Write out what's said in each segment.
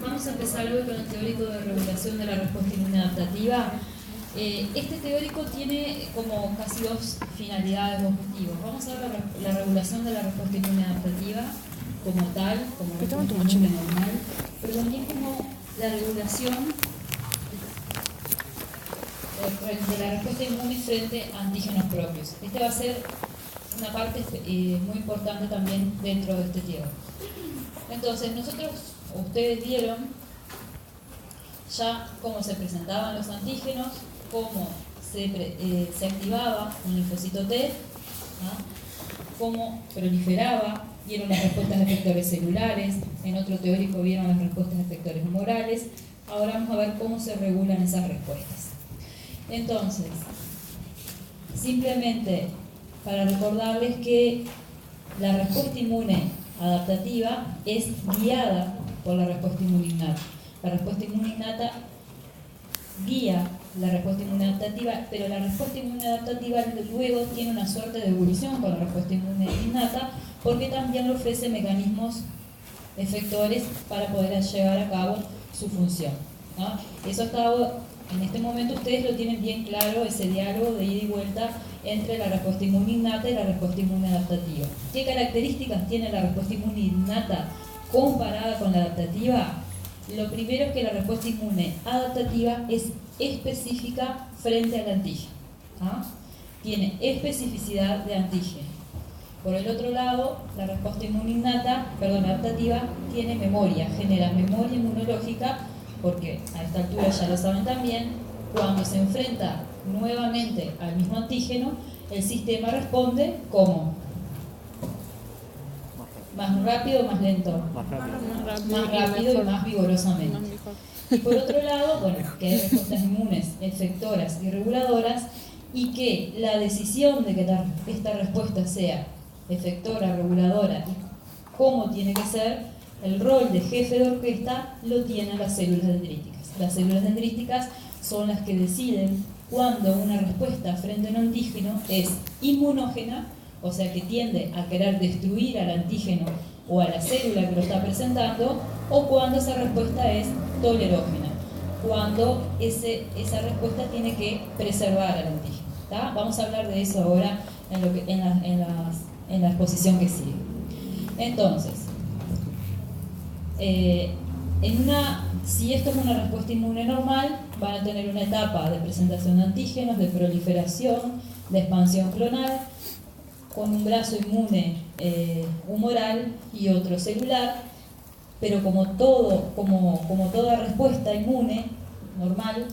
Vamos a empezar hoy con el teórico de regulación de la respuesta inmune adaptativa. Este teórico tiene como casi dos finalidades o objetivos. Vamos a ver la regulación de la respuesta inmune adaptativa como tal, como respuesta inmune normal, pero también como la regulación de la respuesta inmune frente a antígenos propios. Este va a ser una parte muy importante también dentro de este teórico. Entonces, ustedes vieron ya cómo se presentaban los antígenos, cómo se activaba un linfocito T, ¿no? Cómo proliferaba, vieron las respuestas de efectores celulares, en otro teórico vieron las respuestas de efectores humorales. Ahora vamos a ver cómo se regulan esas respuestas. Entonces, simplemente para recordarles que la respuesta inmune adaptativa es guiada por la respuesta inmune innata. La respuesta inmune innata guía la respuesta inmune adaptativa, pero la respuesta inmune adaptativa luego tiene una suerte de evolución con la respuesta inmune innata, porque también le ofrece mecanismos efectores para poder llevar a cabo su función, ¿no? Eso en este momento ustedes lo tienen bien claro, ese diálogo de ida y vuelta entre la respuesta inmune innata y la respuesta inmune adaptativa. ¿Qué características tiene la respuesta inmune innata comparada con la adaptativa? Lo primero es que la respuesta inmune adaptativa es específica frente al antígeno, ¿ah? Tiene especificidad de antígeno. Por el otro lado, la respuesta inmune adaptativa tiene memoria, genera memoria inmunológica, porque a esta altura ya lo saben también, cuando se enfrenta nuevamente al mismo antígeno, el sistema responde como más rápido o más lento, más rápido y más vigorosamente. Y por otro lado, bueno, que hay respuestas inmunes efectoras y reguladoras, y que la decisión de que esta respuesta sea efectora, reguladora y cómo tiene que ser, el rol de jefe de orquesta lo tienen las células dendríticas. Las células dendríticas son las que deciden cuando una respuesta frente a un antígeno es inmunógena, o sea que tiende a querer destruir al antígeno o a la célula que lo está presentando, o cuando esa respuesta es tolerógena, cuando esa respuesta tiene que preservar al antígeno, ¿tá? Vamos a hablar de eso ahora en la exposición que sigue. Entonces, si esto es una respuesta inmune normal, van a tener una etapa de presentación de antígenos, de proliferación, de expansión clonal, con un brazo inmune humoral y otro celular, pero como toda respuesta inmune normal,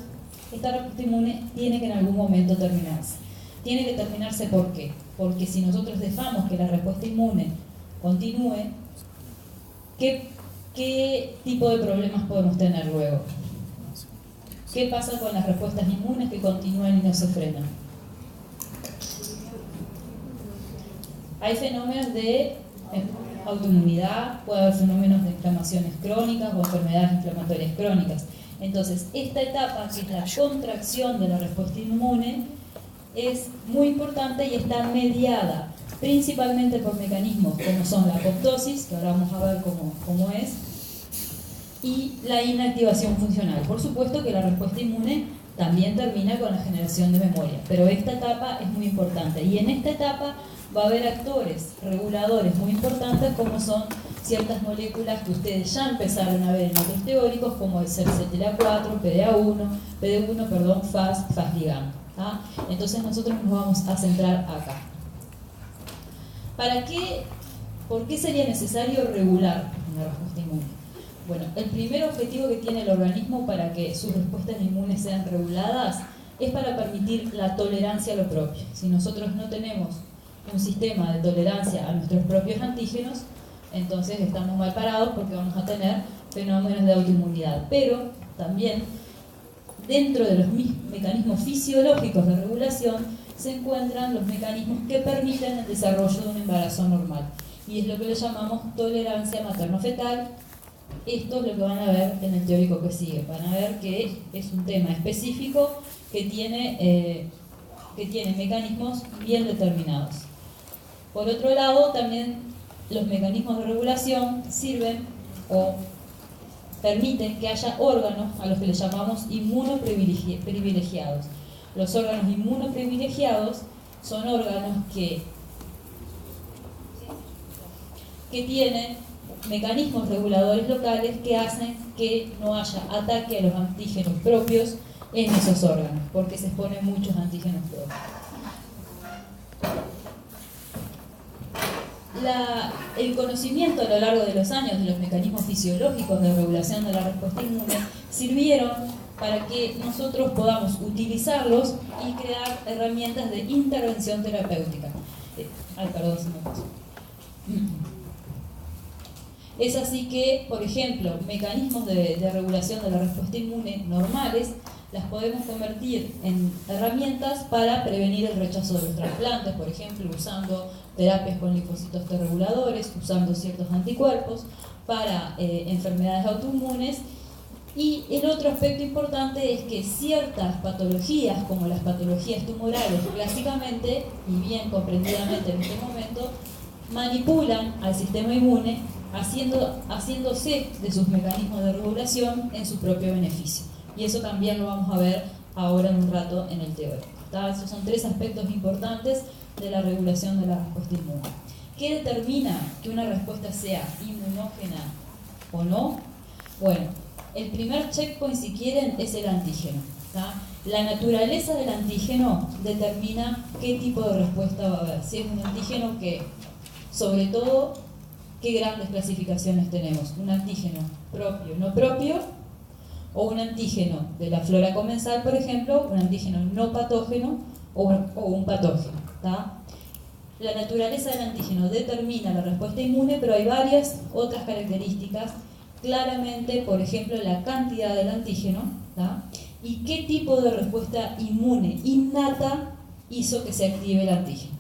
esta respuesta inmune tiene que en algún momento terminarse. Tiene que terminarse, ¿por qué? Porque si nosotros dejamos que la respuesta inmune continúe, ¿qué tipo de problemas podemos tener luego? ¿Qué pasa con las respuestas inmunes que continúan y no se frenan? Hay fenómenos de autoinmunidad, puede haber fenómenos de inflamaciones crónicas o enfermedades inflamatorias crónicas. Entonces, esta etapa, que es la contracción de la respuesta inmune, es muy importante y está mediada principalmente por mecanismos como son la apoptosis, que ahora vamos a ver cómo es, y la inactivación funcional. Por supuesto que la respuesta inmune también termina con la generación de memoria, pero esta etapa es muy importante, y en esta etapa va a haber actores reguladores muy importantes, como son ciertas moléculas que ustedes ya empezaron a ver en otros teóricos, como el CERCETLA4, PD1, FAS ligando, ¿ah? Entonces nosotros nos vamos a centrar acá. ¿Por qué sería necesario regular una respuesta inmune? Bueno, el primer objetivo que tiene el organismo para que sus respuestas inmunes sean reguladas es para permitir la tolerancia a lo propio. Si nosotros no tenemos un sistema de tolerancia a nuestros propios antígenos, entonces estamos mal parados porque vamos a tener fenómenos de autoinmunidad. Pero también dentro de los mecanismos fisiológicos de regulación se encuentran los mecanismos que permiten el desarrollo de un embarazo normal, y es lo que le llamamos tolerancia materno-fetal. Esto es lo que van a ver en el teórico que sigue. Van a ver que es un tema específico que tiene mecanismos bien determinados. Por otro lado, también los mecanismos de regulación sirven o permiten que haya órganos a los que le llamamos inmunoprivilegiados. Los órganos inmunoprivilegiados son órganos que tienen mecanismos reguladores locales que hacen que no haya ataque a los antígenos propios en esos órganos, porque se exponen muchos antígenos propios. El conocimiento a lo largo de los años de los mecanismos fisiológicos de regulación de la respuesta inmune sirvieron para que nosotros podamos utilizarlos y crear herramientas de intervención terapéutica. Perdón, se me pasó. Es así que, por ejemplo, mecanismos de regulación de la respuesta inmune normales las podemos convertir en herramientas para prevenir el rechazo de los trasplantes, por ejemplo, usando terapias con linfocitos T reguladores, usando ciertos anticuerpos para enfermedades autoinmunes. Y el otro aspecto importante es que ciertas patologías, como las patologías tumorales, clásicamente y bien comprendidamente en este momento, manipulan al sistema inmune haciéndose de sus mecanismos de regulación en su propio beneficio. Y eso también lo vamos a ver ahora en un rato en el teórico. Esos son tres aspectos importantes de la regulación de la respuesta inmune. ¿Qué determina que una respuesta sea inmunógena o no? Bueno, el primer checkpoint, si quieren, es el antígeno. La naturaleza del antígeno determina qué tipo de respuesta va a haber. Si es un antígeno que, sobre todo, qué grandes clasificaciones tenemos. Un antígeno propio, no propio, o un antígeno de la flora comensal, por ejemplo, un antígeno no patógeno o un patógeno. La naturaleza del antígeno determina la respuesta inmune, pero hay varias otras características. Claramente, por ejemplo, la cantidad del antígeno y qué tipo de respuesta inmune innata hizo que se active el antígeno.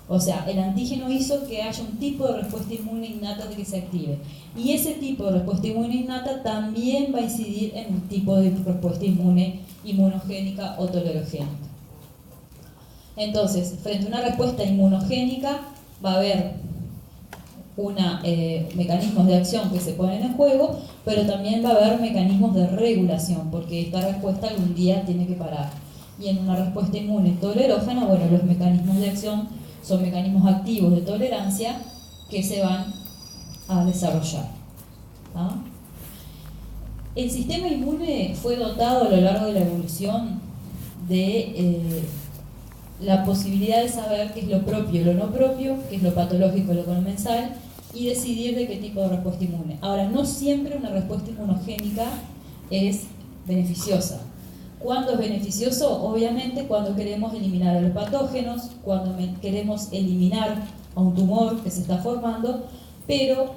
O sea, el antígeno hizo que haya un tipo de respuesta inmune innata de que se active. Y ese tipo de respuesta inmune innata también va a incidir en un tipo de respuesta inmune inmunogénica o tolerogénica. Entonces, frente a una respuesta inmunogénica va a haber mecanismos de acción que se ponen en juego, pero también va a haber mecanismos de regulación, porque esta respuesta algún día tiene que parar. Y en una respuesta inmune tolerógena, bueno, los mecanismos de acción son mecanismos activos de tolerancia que se van a desarrollar. El sistema inmune fue dotado a lo largo de la evolución de la posibilidad de saber qué es lo propio y lo no propio, qué es lo patológico y lo comensal, y decidir de qué tipo de respuesta inmune. Ahora, no siempre una respuesta inmunogénica es beneficiosa. ¿Cuándo es beneficioso? Obviamente cuando queremos eliminar a los patógenos, cuando queremos eliminar a un tumor que se está formando, pero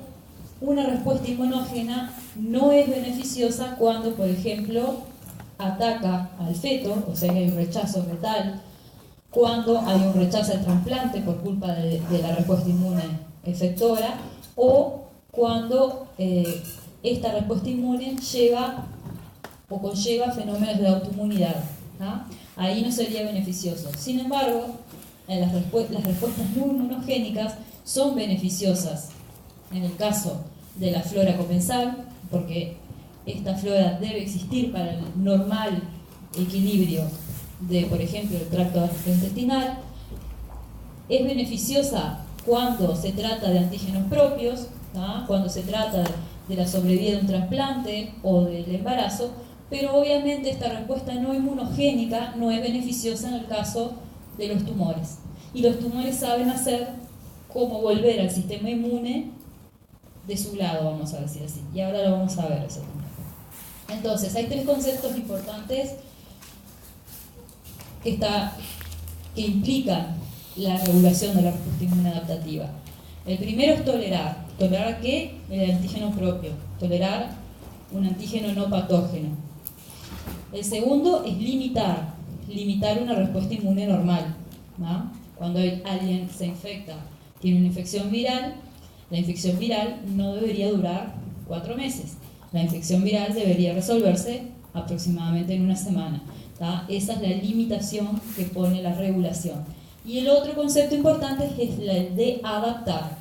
una respuesta inmunógena no es beneficiosa cuando, por ejemplo, ataca al feto, o sea que hay un rechazo fetal, cuando hay un rechazo al trasplante por culpa de la respuesta inmune efectora, o cuando esta respuesta inmune lleva o conlleva fenómenos de autoinmunidad. Ahí no sería beneficioso. Sin embargo, las respuestas no inmunogénicas son beneficiosas en el caso de la flora comensal, porque esta flora debe existir para el normal equilibrio de, por ejemplo, el tracto gastrointestinal. Es beneficiosa cuando se trata de antígenos propios, cuando se trata de la sobrevida de un trasplante o del embarazo, pero obviamente esta respuesta no inmunogénica no es beneficiosa en el caso de los tumores. Y los tumores saben hacer cómo volver al sistema inmune de su lado, vamos a decir así. Y ahora lo vamos a ver eso también. Entonces, hay tres conceptos importantes que implican la regulación de la respuesta inmune adaptativa. El primero es tolerar. ¿Tolerar qué? El antígeno propio. Tolerar un antígeno no patógeno. El segundo es limitar una respuesta inmune normal. Cuando alguien se infecta, tiene una infección viral, la infección viral no debería durar 4 meses. La infección viral debería resolverse aproximadamente en una semana. Esa es la limitación que pone la regulación. Y el otro concepto importante es el de adaptar.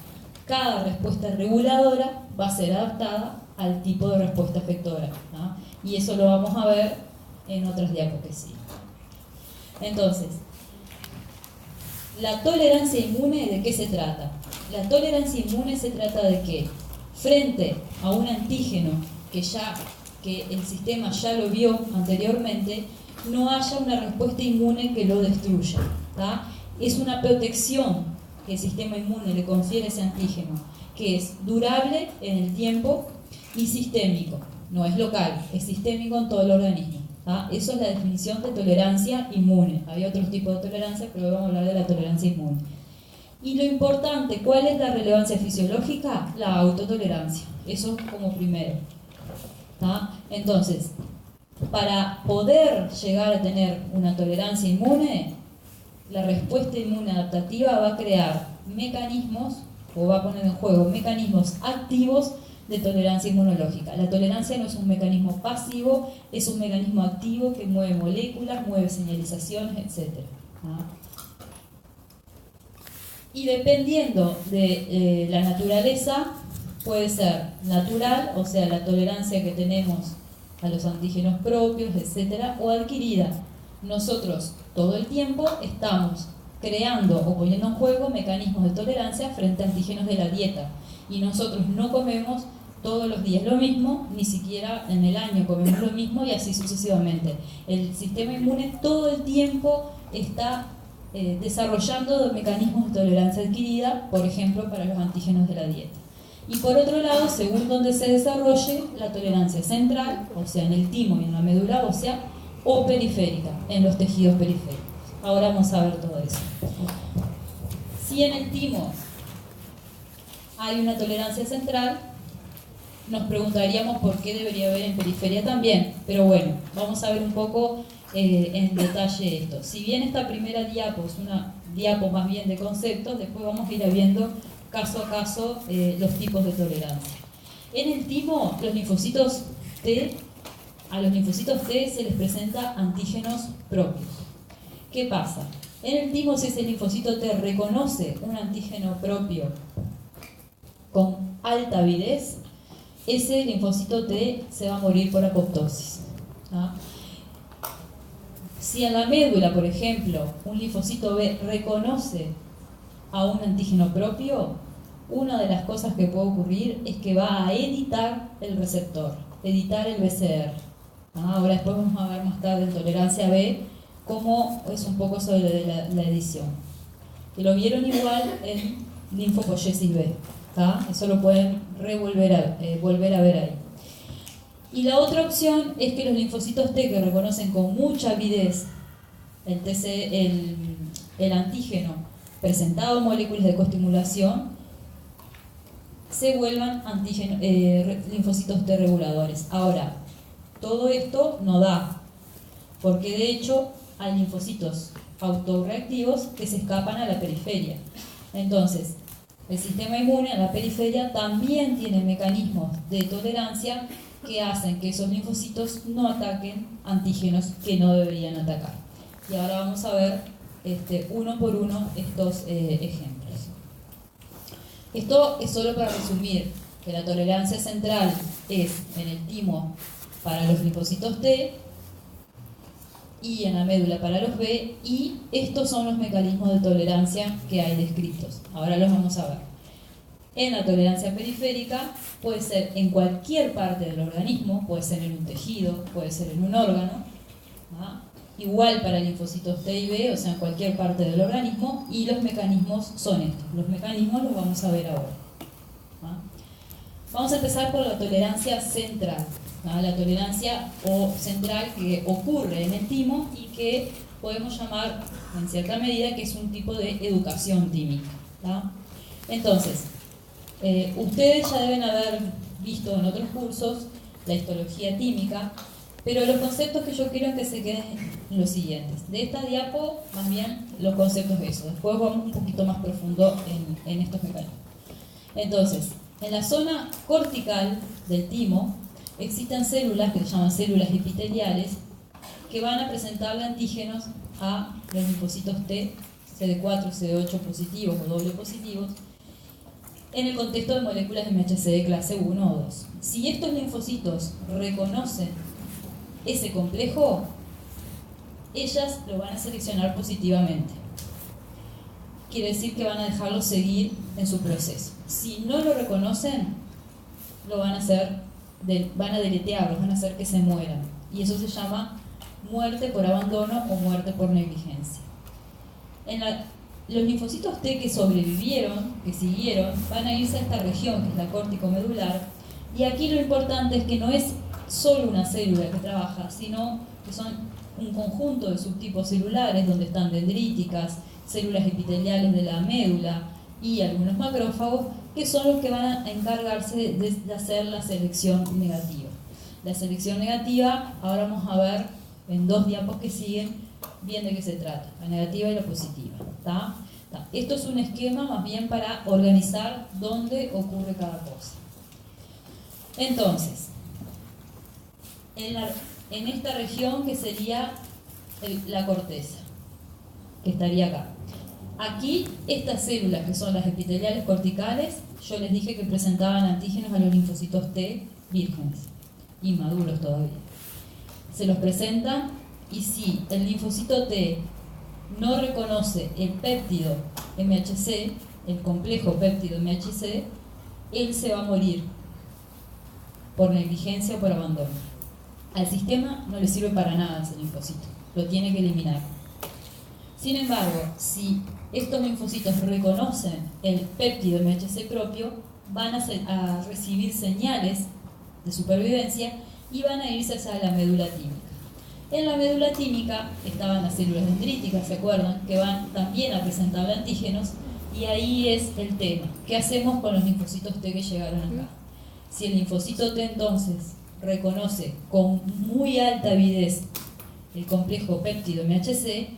Cada respuesta reguladora va a ser adaptada al tipo de respuesta efectora, ¿no? Y eso lo vamos a ver en otras diapositivas. Entonces, la tolerancia inmune, ¿de qué se trata? La tolerancia inmune se trata de que frente a un antígeno que el sistema ya lo vio anteriormente, no haya una respuesta inmune que lo destruya, ¿tá? Es una protección que el sistema inmune le confiere a ese antígeno, que es durable en el tiempo y sistémico. No es local, es sistémico en todo el organismo, ¿tá? Eso es la definición de tolerancia inmune. Hay otros tipos de tolerancia, pero hoy vamos a hablar de la tolerancia inmune. Y lo importante, ¿cuál es la relevancia fisiológica? La autotolerancia. Eso como primero, ¿tá? Entonces, para poder llegar a tener una tolerancia inmune, la respuesta inmune adaptativa va a crear mecanismos, o va a poner en juego mecanismos activos de tolerancia inmunológica. La tolerancia no es un mecanismo pasivo, es un mecanismo activo que mueve moléculas, mueve señalizaciones, etc. ¿Ah? Y dependiendo de la naturaleza, puede ser natural, o sea, la tolerancia que tenemos a los antígenos propios, etc., o adquirida. Nosotros todo el tiempo estamos creando o poniendo en juego mecanismos de tolerancia frente a antígenos de la dieta. Y nosotros no comemos todos los días lo mismo, ni siquiera en el año comemos lo mismo y así sucesivamente. El sistema inmune todo el tiempo está desarrollando mecanismos de tolerancia adquirida, por ejemplo, para los antígenos de la dieta. Y por otro lado, según donde se desarrolle, la tolerancia central, o sea, en el timo y en la médula ósea, o periférica, en los tejidos periféricos. Ahora vamos a ver todo eso. Si en el timo hay una tolerancia central, nos preguntaríamos por qué debería haber en periferia también, pero bueno, vamos a ver un poco en detalle esto. Si bien esta primera diapo es una diapo más bien de conceptos, después vamos a ir viendo caso a caso los tipos de tolerancia. En el timo, los linfocitos T, a los linfocitos T se les presenta antígenos propios. ¿Qué pasa? En el timo, si ese linfocito T reconoce un antígeno propio con alta avidez, ese linfocito T se va a morir por apoptosis, ¿no? Si en la médula, por ejemplo, un linfocito B reconoce a un antígeno propio, una de las cosas que puede ocurrir es que va a editar el receptor, editar el BCR. Ahora después vamos a ver más tarde en tolerancia B cómo es un poco sobre la edición. Que lo vieron igual en linfopoiesis B. Eso lo pueden volver a ver ahí. Y la otra opción es que los linfocitos T que reconocen con mucha avidez el antígeno presentado en moléculas de coestimulación se vuelvan linfocitos T reguladores. Ahora, todo esto no da, porque de hecho hay linfocitos autorreactivos que se escapan a la periferia. Entonces, el sistema inmune a la periferia también tiene mecanismos de tolerancia que hacen que esos linfocitos no ataquen antígenos que no deberían atacar. Y ahora vamos a ver uno por uno estos ejemplos. Esto es solo para resumir que la tolerancia central es en el timo para los linfocitos T y en la médula para los B, y estos son los mecanismos de tolerancia que hay descritos. Ahora los vamos a ver. En la tolerancia periférica puede ser en cualquier parte del organismo, puede ser en un tejido, puede ser en un órgano, ¿no? Igual para linfocitos T y B, o sea, en cualquier parte del organismo, y los mecanismos son estos. Los mecanismos los vamos a ver ahora, ¿no? Vamos a empezar por la tolerancia central, ¿no? La tolerancia central que ocurre en el timo y que podemos llamar, en cierta medida, que es un tipo de educación tímica, ¿no? Entonces, ustedes ya deben haber visto en otros cursos la histología tímica, pero los conceptos que yo quiero que se queden los siguientes. De esta diapo, más bien, los conceptos de eso. Después vamos un poquito más profundo en estos mecanismos. Entonces, en la zona cortical del timo existen células que se llaman células epiteliales que van a presentarle antígenos a los linfocitos T, CD4, CD8 positivos o doble positivos, en el contexto de moléculas de MHC de clase 1 o 2. Si estos linfocitos reconocen ese complejo, ellas lo van a seleccionar positivamente. Quiere decir que van a dejarlo seguir en su proceso. Si no lo reconocen, lo van a hacer, van a deletearlos, van a hacer que se mueran. Y eso se llama muerte por abandono o muerte por negligencia. Los linfocitos T que sobrevivieron, que siguieron, van a irse a esta región, que es la córtico-medular. Y aquí lo importante es que no es solo una célula que trabaja, sino que son un conjunto de subtipos celulares, donde están dendríticas, células epiteliales de la médula y algunos macrófagos, que son los que van a encargarse de hacer la selección negativa. La selección negativa, ahora vamos a ver en 2 diapos que siguen bien de qué se trata, la negativa y la positiva. ¿Tá? Esto es un esquema más bien para organizar dónde ocurre cada cosa. Entonces, en esta región que sería la corteza, que estaría acá. Aquí, estas células que son las epiteliales corticales, yo les dije que presentaban antígenos a los linfocitos T vírgenes, inmaduros todavía. Se los presentan y si el linfocito T no reconoce el péptido MHC, el complejo péptido MHC, él se va a morir por negligencia o por abandono. Al sistema no le sirve para nada ese linfocito, lo tiene que eliminar. Sin embargo, si estos linfocitos reconocen el péptido MHC propio, van a recibir señales de supervivencia y van a irse hacia la médula tímica. En la médula tímica estaban las células dendríticas, ¿se acuerdan? Que van también a presentar antígenos, y ahí es el tema. ¿Qué hacemos con los linfocitos T que llegaron acá? Si el linfocito T entonces reconoce con muy alta avidez el complejo péptido MHC,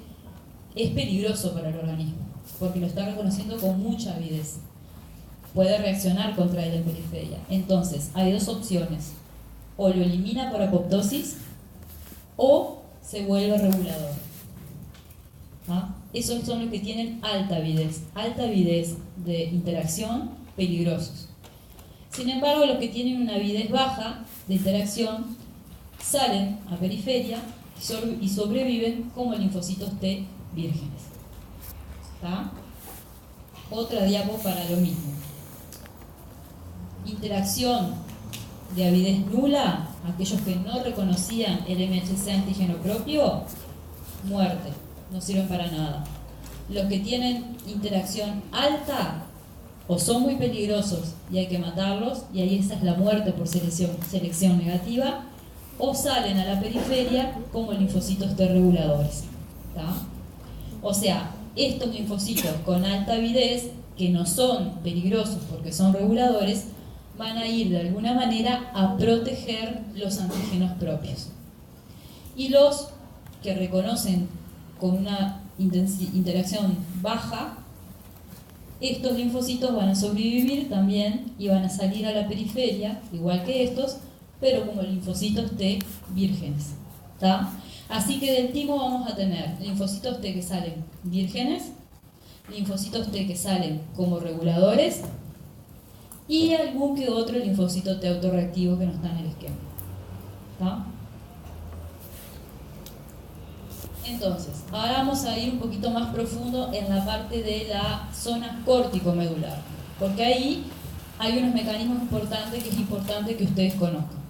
es peligroso para el organismo, porque lo está reconociendo con mucha avidez. Puede reaccionar contra él en periferia. Entonces, hay 2 opciones. O lo elimina por apoptosis, o se vuelve regulador. ¿Ah? Esos son los que tienen alta avidez de interacción, peligrosos. Sin embargo, los que tienen una avidez baja de interacción salen a periferia y sobreviven como linfocitos T vírgenes. ¿Está? Otra diapo para lo mismo. Interacción de avidez nula, aquellos que no reconocían el MHC antígeno propio, muerte, no sirven para nada. Los que tienen interacción alta, o son muy peligrosos y hay que matarlos, y ahí esa es la muerte por selección negativa, o salen a la periferia como linfocitos T reguladores. ¿Tá? O sea, estos linfocitos con alta avidez, que no son peligrosos porque son reguladores, van a ir de alguna manera a proteger los antígenos propios. Y los que reconocen con una interacción baja, estos linfocitos van a sobrevivir también y van a salir a la periferia, igual que estos, pero como linfocitos T vírgenes. ¿Tá? Así que del timo vamos a tener linfocitos T que salen vírgenes, linfocitos T que salen como reguladores, y algún que otro linfocito T autorreactivo que no está en el esquema. ¿Tá? Entonces, ahora vamos a ir un poquito más profundo en la parte de la zona córtico-medular, porque ahí hay unos mecanismos importantes que es importante que ustedes conozcan.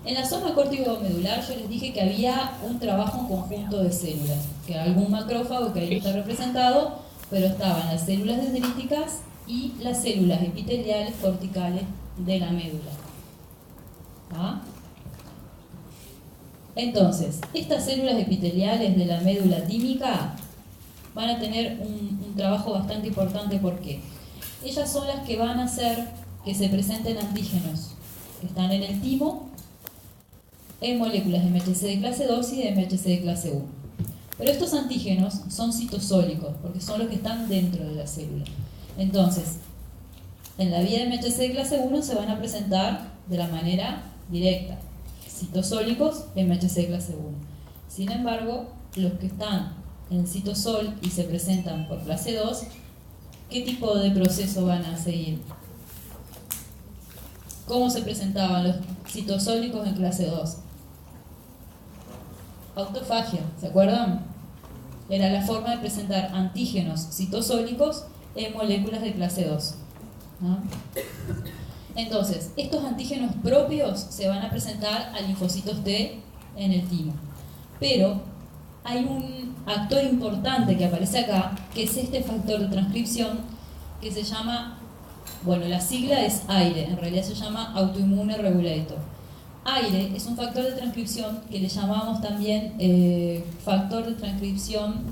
En la zona córtico-medular yo les dije que había un trabajo en conjunto de células, que algún macrófago que ahí está representado, pero estaban las células dendríticas y las células epiteliales corticales de la médula. ¿Ah? Entonces, estas células epiteliales de la médula tímica van a tener un trabajo bastante importante. ¿Por qué? Ellas son las que van a hacer que se presenten antígenos que están en el timo en moléculas de MHC de clase 2 y de MHC de clase 1. Pero estos antígenos son citosólicos, porque son los que están dentro de la célula. Entonces, en la vía de MHC de clase 1 se van a presentar de la manera directa, citosólicos en MHC de clase 1. Sin embargo, los que están en citosol y se presentan por clase 2 ¿qué tipo de proceso van a seguir? ¿Cómo se presentaban los citosólicos en clase 2? Autofagia, ¿se acuerdan? Era la forma de presentar antígenos citosólicos en moléculas de clase 2. ¿No? Entonces, estos antígenos propios se van a presentar a linfocitos T en el timo. Pero hay un actor importante que aparece acá, que es este factor de transcripción que se llama, bueno, la sigla es AIRE, en realidad se llama Autoimmune Regulator. AIRE es un factor de transcripción que le llamamos también factor de transcripción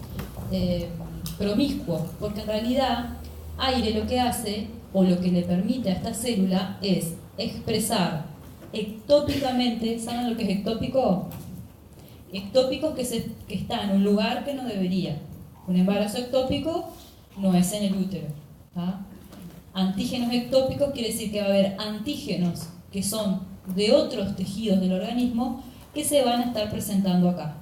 promiscuo, porque en realidad AIRE lo que hace, o lo que le permite a esta célula, es expresar ectópicamente. ¿Saben lo que es ectópico? Ectópico que está en un lugar que no debería. Un embarazo ectópico no es en el útero. ¿Tá? Antígenos ectópicos quiere decir que va a haber antígenos que son de otros tejidos del organismo que se van a estar presentando acá.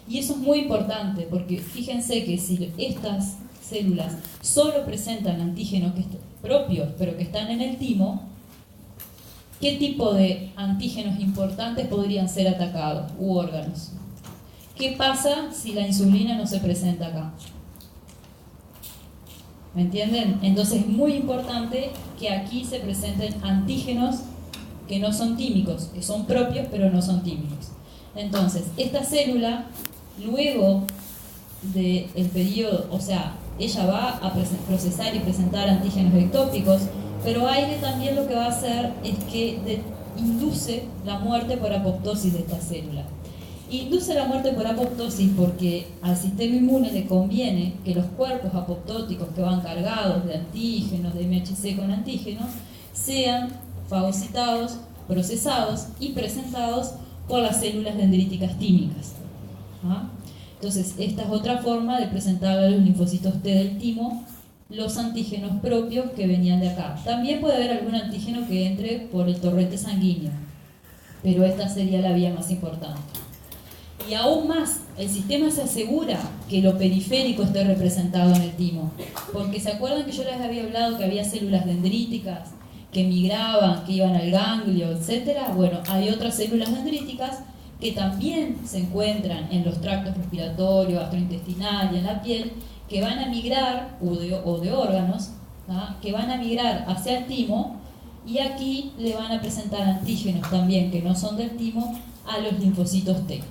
Y eso es muy importante porque fíjense que si estas células solo presentan antígenos propios pero que están en el timo, ¿qué tipo de antígenos importantes podrían ser atacados u órganos? ¿Qué pasa si la insulina no se presenta acá? ¿Me entienden? Entonces es muy importante que aquí se presenten antígenos que no son tímicos, que son propios pero no son tímicos. Entonces, esta célula, luego del periodo, o sea, ella va a procesar y presentar antígenos ectópicos, pero AIRE también lo que va a hacer es que induce la muerte por apoptosis de esta célula. Induce la muerte por apoptosis porque al sistema inmune le conviene que los cuerpos apoptóticos que van cargados de antígenos, de MHC con antígenos, sean fagocitados, procesados y presentados por las células dendríticas tímicas. ¿Ah? Entonces, esta es otra forma de presentar a los linfocitos T del timo los antígenos propios que venían de acá. También puede haber algún antígeno que entre por el torrente sanguíneo, pero esta sería la vía más importante. Y aún más, el sistema se asegura que lo periférico esté representado en el timo, porque ¿se acuerdan que yo les había hablado que había células dendríticas que migraban, que iban al ganglio, etcétera? Bueno, hay otras células dendríticas que también se encuentran en los tractos respiratorios, gastrointestinal y en la piel, que van a migrar, o de órganos, ¿tá? Que van a migrar hacia el timo, y aquí le van a presentar antígenos también que no son del timo a los linfocitos T,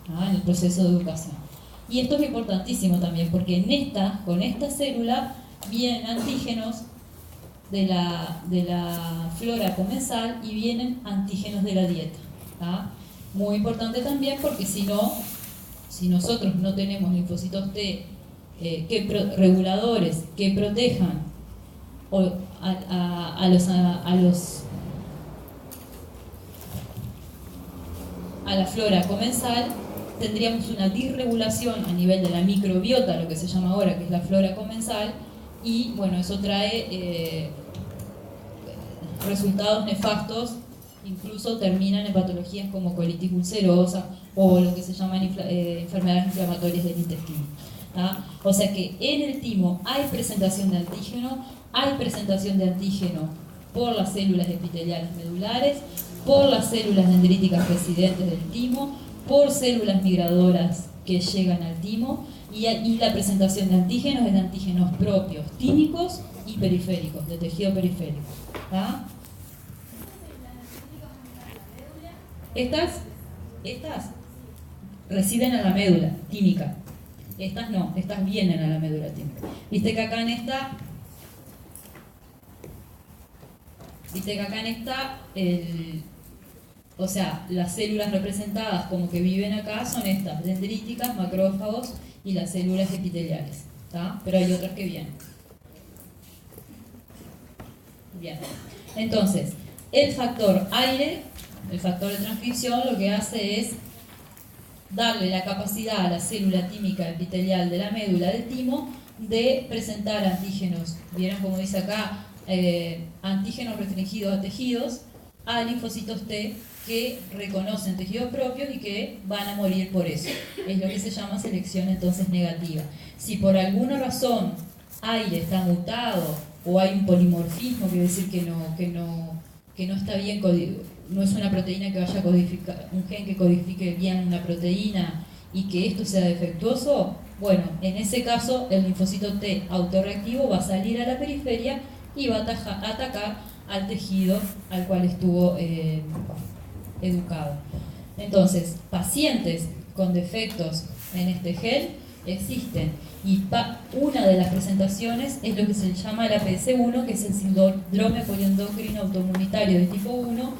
¿tá? En el proceso de educación. Y esto es importantísimo también, porque con esta célula vienen antígenos de la flora comensal y vienen antígenos de la dieta. ¿Tá? Muy importante también porque si nosotros no tenemos linfocitos T reguladores que protejan a la flora comensal, tendríamos una disregulación a nivel de la microbiota, lo que se llama ahora, que es la flora comensal, y bueno, eso trae resultados nefastos, incluso terminan en patologías como colitis ulcerosa o lo que se llaman enfermedades inflamatorias del intestino. ¿Ah? O sea que en el timo hay presentación de antígeno por las células epiteliales medulares, por las células dendríticas residentes del timo, por células migradoras que llegan al timo, y la presentación de antígenos es de antígenos propios, tímicos y periféricos, de tejido periférico. ¿Ah? Estas residen en la médula tímica. Estas no, estas vienen a la médula tímica. Viste que acá en esta o sea, las células representadas como que viven acá son estas, dendríticas, macrófagos y las células epiteliales. ¿Tá? Pero hay otras que vienen. Bien. Entonces, el factor AIRE, el factor de transcripción, lo que hace es darle la capacidad a la célula tímica epitelial de la médula del timo de presentar antígenos. ¿Vieron como dice acá? Antígenos restringidos a tejidos, a linfocitos T que reconocen tejidos propios y que van a morir por eso. Es lo que se llama selección entonces negativa. Si por alguna razón aire está mutado o hay un polimorfismo, quiere decir que no está bien, no es una proteína que vaya a codificar, un gen que codifique bien una proteína y que esto sea defectuoso, bueno, en ese caso el linfocito T autorreactivo va a salir a la periferia y va a atacar al tejido al cual estuvo educado. Entonces, pacientes con defectos en este gen existen y una de las presentaciones es lo que se llama el APS1, que es el síndrome poliendocrino autoinmunitario de tipo 1,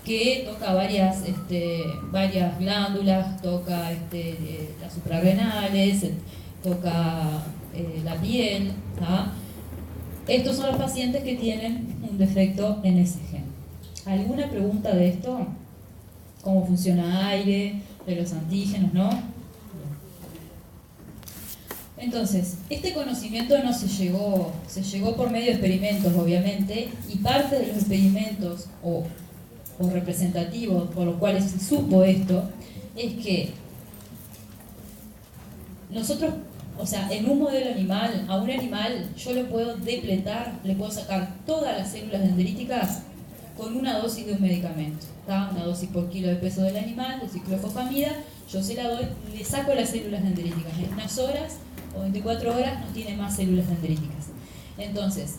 que toca varias glándulas, toca las suprarrenales, toca la piel. Estos son los pacientes que tienen un defecto en ese gen. ¿Alguna pregunta de esto? ¿Cómo funciona aire? ¿De los antígenos? ¿No? Entonces, este conocimiento no se llegó por medio de experimentos, obviamente, y parte de los experimentos o representativos por los cuales se supo esto, es que nosotros, o sea, en un modelo animal, a un animal yo le puedo depletar, le puedo sacar todas las células dendríticas con una dosis de un medicamento, ¿tá? Una dosis por kilo de peso del animal, de ciclofosfamida, yo se la doy, le saco las células dendríticas. En unas horas o 24 horas no tiene más células dendríticas. Entonces,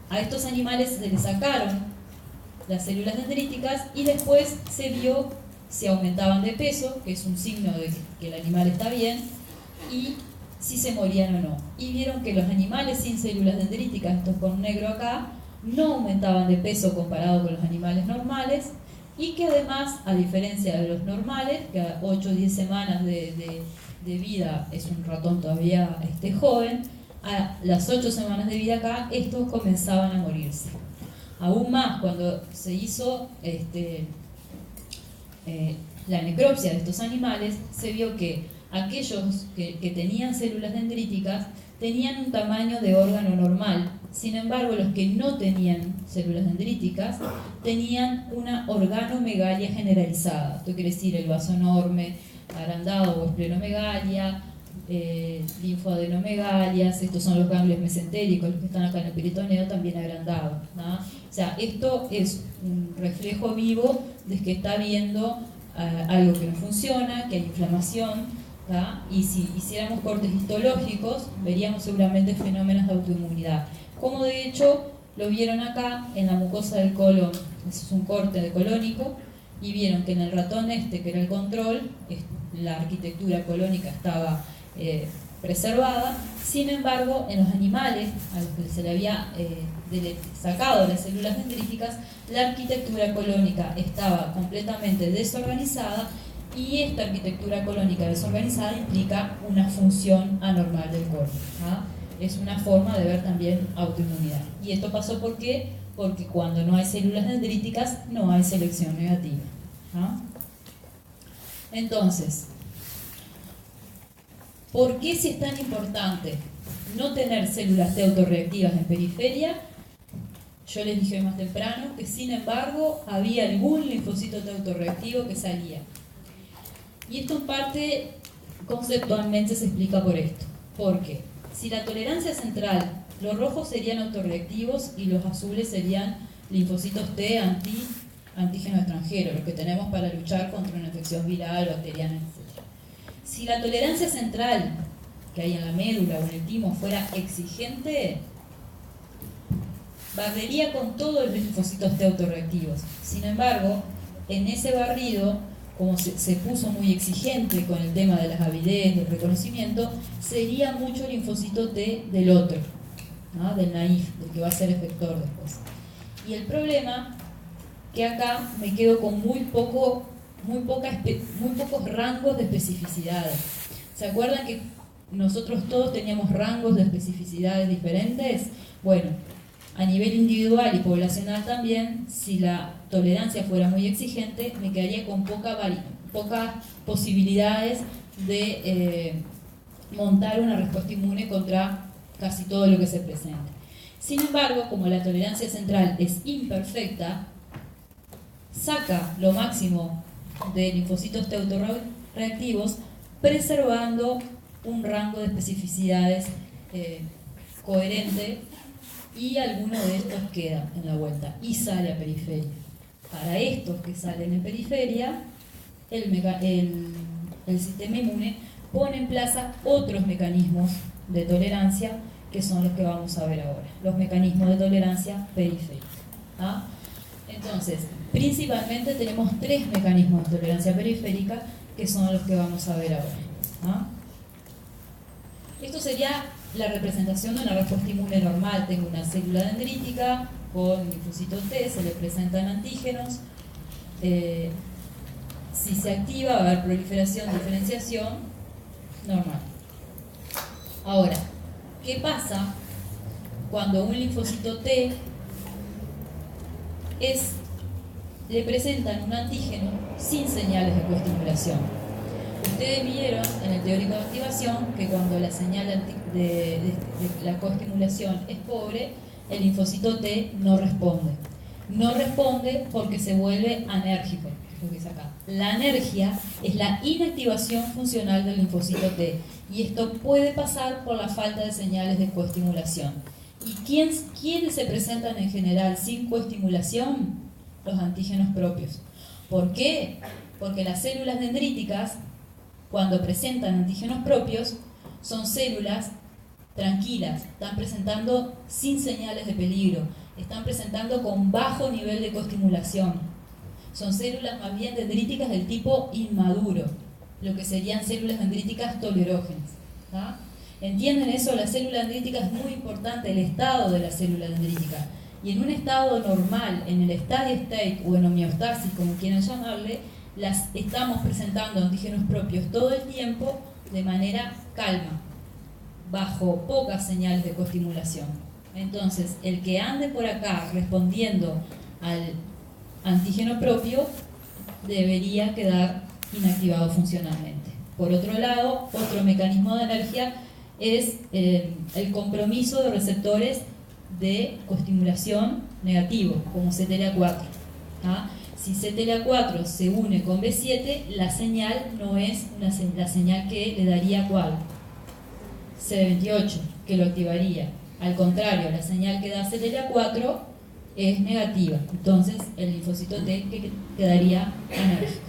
a estos animales se les sacaron las células dendríticas y después se vio si aumentaban de peso, que es un signo de que el animal está bien, y si se morían o no. Y vieron que los animales sin células dendríticas, estos con negro acá, no aumentaban de peso comparado con los animales normales, y que además, a diferencia de los normales, que a 8 o 10 semanas de vida es un ratón todavía joven, a las 8 semanas de vida acá, estos comenzaban a morirse. Aún más, cuando se hizo la necropsia de estos animales, se vio que aquellos que tenían células dendríticas tenían un tamaño de órgano normal. Sin embargo, los que no tenían células dendríticas tenían una organomegalia generalizada. Esto quiere decir el vaso enorme, agrandado o esplenomegalia, linfoadenomegalias, estos son los ganglios mesentéricos, los que están acá en el peritoneo, también agrandados, ¿no? O sea, esto es un reflejo vivo de que está viendo algo que no funciona, que hay inflamación, ¿tá? Y si hiciéramos cortes histológicos, veríamos seguramente fenómenos de autoinmunidad. Como de hecho lo vieron acá en la mucosa del colon, eso es un corte de colónico, y vieron que en el ratón que era el control, la arquitectura colónica estaba preservada. Sin embargo, en los animales a los que se le había sacado las células dendríticas, la arquitectura colónica estaba completamente desorganizada, y esta arquitectura colónica desorganizada implica una función anormal del cuerpo. Es una forma de ver también autoinmunidad. ¿Y esto pasó por qué? Porque cuando no hay células dendríticas no hay selección negativa. Entonces, ¿por qué si es tan importante no tener células T autorreactivas en periferia? Yo les dije más temprano que sin embargo había algún linfocito T autorreactivo que salía. Y esto en parte conceptualmente se explica por esto. Porque si la tolerancia central, los rojos serían autorreactivos y los azules serían linfocitos T antígeno extranjero, los que tenemos para luchar contra una infección viral, bacteriana, etc. Si la tolerancia central que hay en la médula o en el timo fuera exigente, barrería con todos los linfocitos T autorreactivos. Sin embargo, en ese barrido, como se puso muy exigente con el tema de las avidez, del reconocimiento, sería mucho linfocito T del otro, ¿no? Del naïf, del que va a ser efector después. Y el problema que acá me quedo con muy pocos rangos de especificidades. ¿Se acuerdan que nosotros todos teníamos rangos de especificidades diferentes? Bueno, a nivel individual y poblacional también, si la tolerancia fuera muy exigente, me quedaría con pocas posibilidades de montar una respuesta inmune contra casi todo lo que se presente. Sin embargo, como la tolerancia central es imperfecta, saca lo máximo de linfocitos T autorreactivos, preservando un rango de especificidades coherente y alguno de estos queda en la vuelta y sale a periferia. Para estos que salen en periferia, el sistema inmune pone en plaza otros mecanismos de tolerancia que son los que vamos a ver ahora, los mecanismos de tolerancia periférica. ¿Ah? Entonces, principalmente tenemos 3 mecanismos de tolerancia periférica que son los que vamos a ver ahora. ¿Ah? Esto sería la representación de una respuesta inmune normal. Tengo una célula dendrítica con linfocitos T, se le presentan antígenos. Si se activa va a haber proliferación, diferenciación, normal. Ahora, ¿qué pasa cuando un linfocito T le presentan un antígeno sin señales de coestimulación? Ustedes vieron en el teórico de activación que cuando la señal de la coestimulación es pobre, el linfocito T no responde. No responde porque se vuelve anérgico, que es lo que es acá. La anergia es la inactivación funcional del linfocito T y esto puede pasar por la falta de señales de coestimulación. ¿Y quiénes se presentan en general sin coestimulación? Los antígenos propios. ¿Por qué? Porque las células dendríticas, cuando presentan antígenos propios, son células tranquilas, están presentando sin señales de peligro, están presentando con bajo nivel de coestimulación. Son células más bien dendríticas del tipo inmaduro, lo que serían células dendríticas tolerógenas. ¿Ah? ¿Entienden eso? La célula dendrítica es muy importante, el estado de la célula dendrítica. Y en un estado normal, en el steady state o en homeostasis, como quieran llamarle, las estamos presentando antígenos propios todo el tiempo de manera calma, bajo pocas señales de coestimulación. Entonces, el que ande por acá respondiendo al antígeno propio debería quedar inactivado funcionalmente. Por otro lado, otro mecanismo de alergia es el compromiso de receptores de coestimulación negativo, como CTLA4. ¿Ah? Si CTLA4 se une con B7, la señal no es la señal que le daría ¿cuál? CD28, que lo activaría. Al contrario, la señal que da CTLA4 es negativa. Entonces, el linfocito T quedaría enérgico.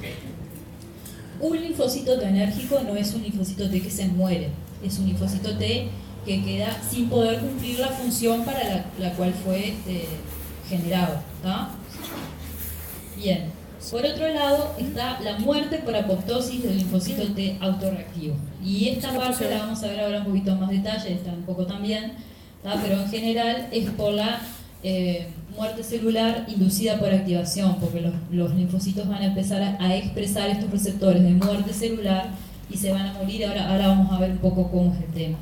Un linfocito T enérgico no es un linfocito T que se muere, es un linfocito T que queda sin poder cumplir la función para la cual fue generado. ¿Ah? Bien, por otro lado está la muerte por apoptosis del linfocito T autorreactivo. Y esta parte la vamos a ver ahora un poquito más detalle, está un poco también, ¿tá? Pero en general es por la muerte celular inducida por activación, porque los linfocitos van a empezar a expresar estos receptores de muerte celular y se van a morir. Ahora vamos a ver un poco cómo es el tema.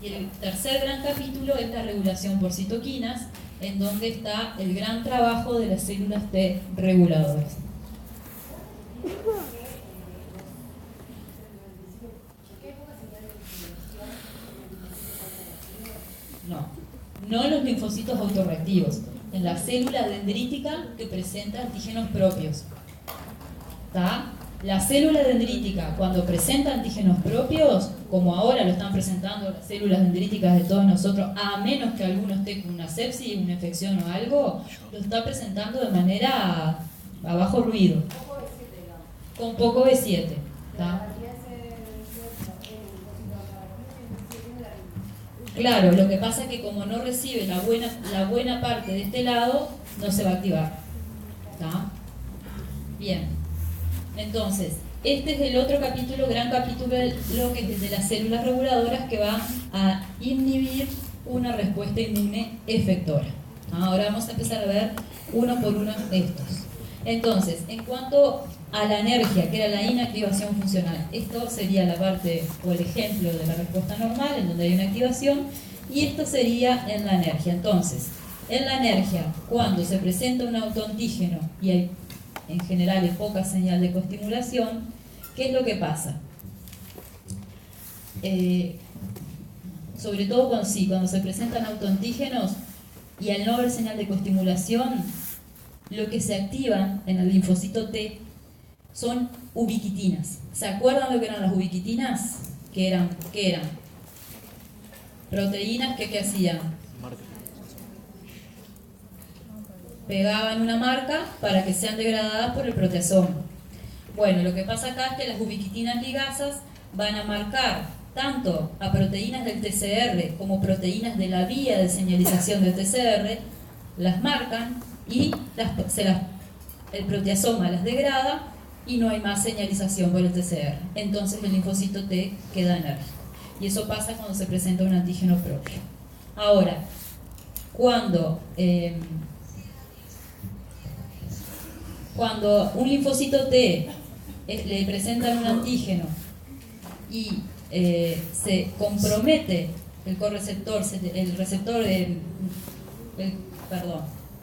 Y el tercer gran capítulo es la regulación por citoquinas, en donde está el gran trabajo de las células T reguladoras. No los linfocitos autorreactivos, en la célula dendrítica que presenta antígenos propios. ¿Tá? La célula dendrítica, cuando presenta antígenos propios, como ahora lo están presentando las células dendríticas de todos nosotros, a menos que alguno esté con una sepsis, una infección o algo, lo está presentando de manera a bajo ruido, con poco B7. ¿Tá? Claro, lo que pasa es que como no recibe la buena parte de este lado, no se va a activar. ¿Tá? Bien. Entonces, este es el otro capítulo, gran capítulo, lo que es el de las células reguladoras que van a inhibir una respuesta inmune efectora. Ahora vamos a empezar a ver uno por uno estos. Entonces, en cuanto a la anergia, que era la inactivación funcional, esto sería la parte o el ejemplo de la respuesta normal, en donde hay una activación, y esto sería en la anergia. Entonces, en la anergia, cuando se presenta un autoantígeno y hay en general es poca señal de coestimulación, ¿qué es lo que pasa? Sobre todo cuando se presentan autoantígenos y al no haber señal de coestimulación, lo que se activan en el linfocito T son ubiquitinas. ¿Se acuerdan lo que eran las ubiquitinas? ¿Qué eran? proteínas que hacían, pegaban una marca para que sean degradadas por el proteasoma. Bueno, lo que pasa acá es que las ubiquitinas ligasas van a marcar tanto a proteínas del TCR como proteínas de la vía de señalización del TCR, las marcan y el proteasoma las degrada y no hay más señalización por el TCR. Entonces el linfocito T queda enérgico. Y eso pasa cuando se presenta un antígeno propio. Ahora, cuando un linfocito T le presentan un antígeno y se compromete el correceptor,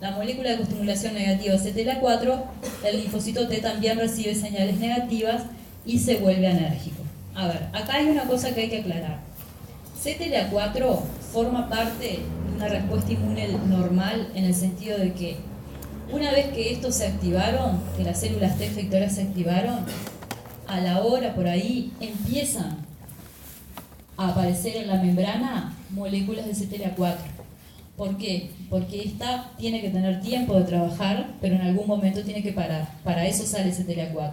la molécula de coestimulación negativa CTLA4, el linfocito T también recibe señales negativas y se vuelve enérgico. A ver, acá hay una cosa que hay que aclarar. CTLA4 forma parte de una respuesta inmune normal en el sentido de que una vez que estos se activaron, que las células T efectoras se activaron, a la hora por ahí empiezan a aparecer en la membrana moléculas de CTLA4. ¿Por qué? Porque esta tiene que tener tiempo de trabajar, pero en algún momento tiene que parar. Para eso sale CTLA4.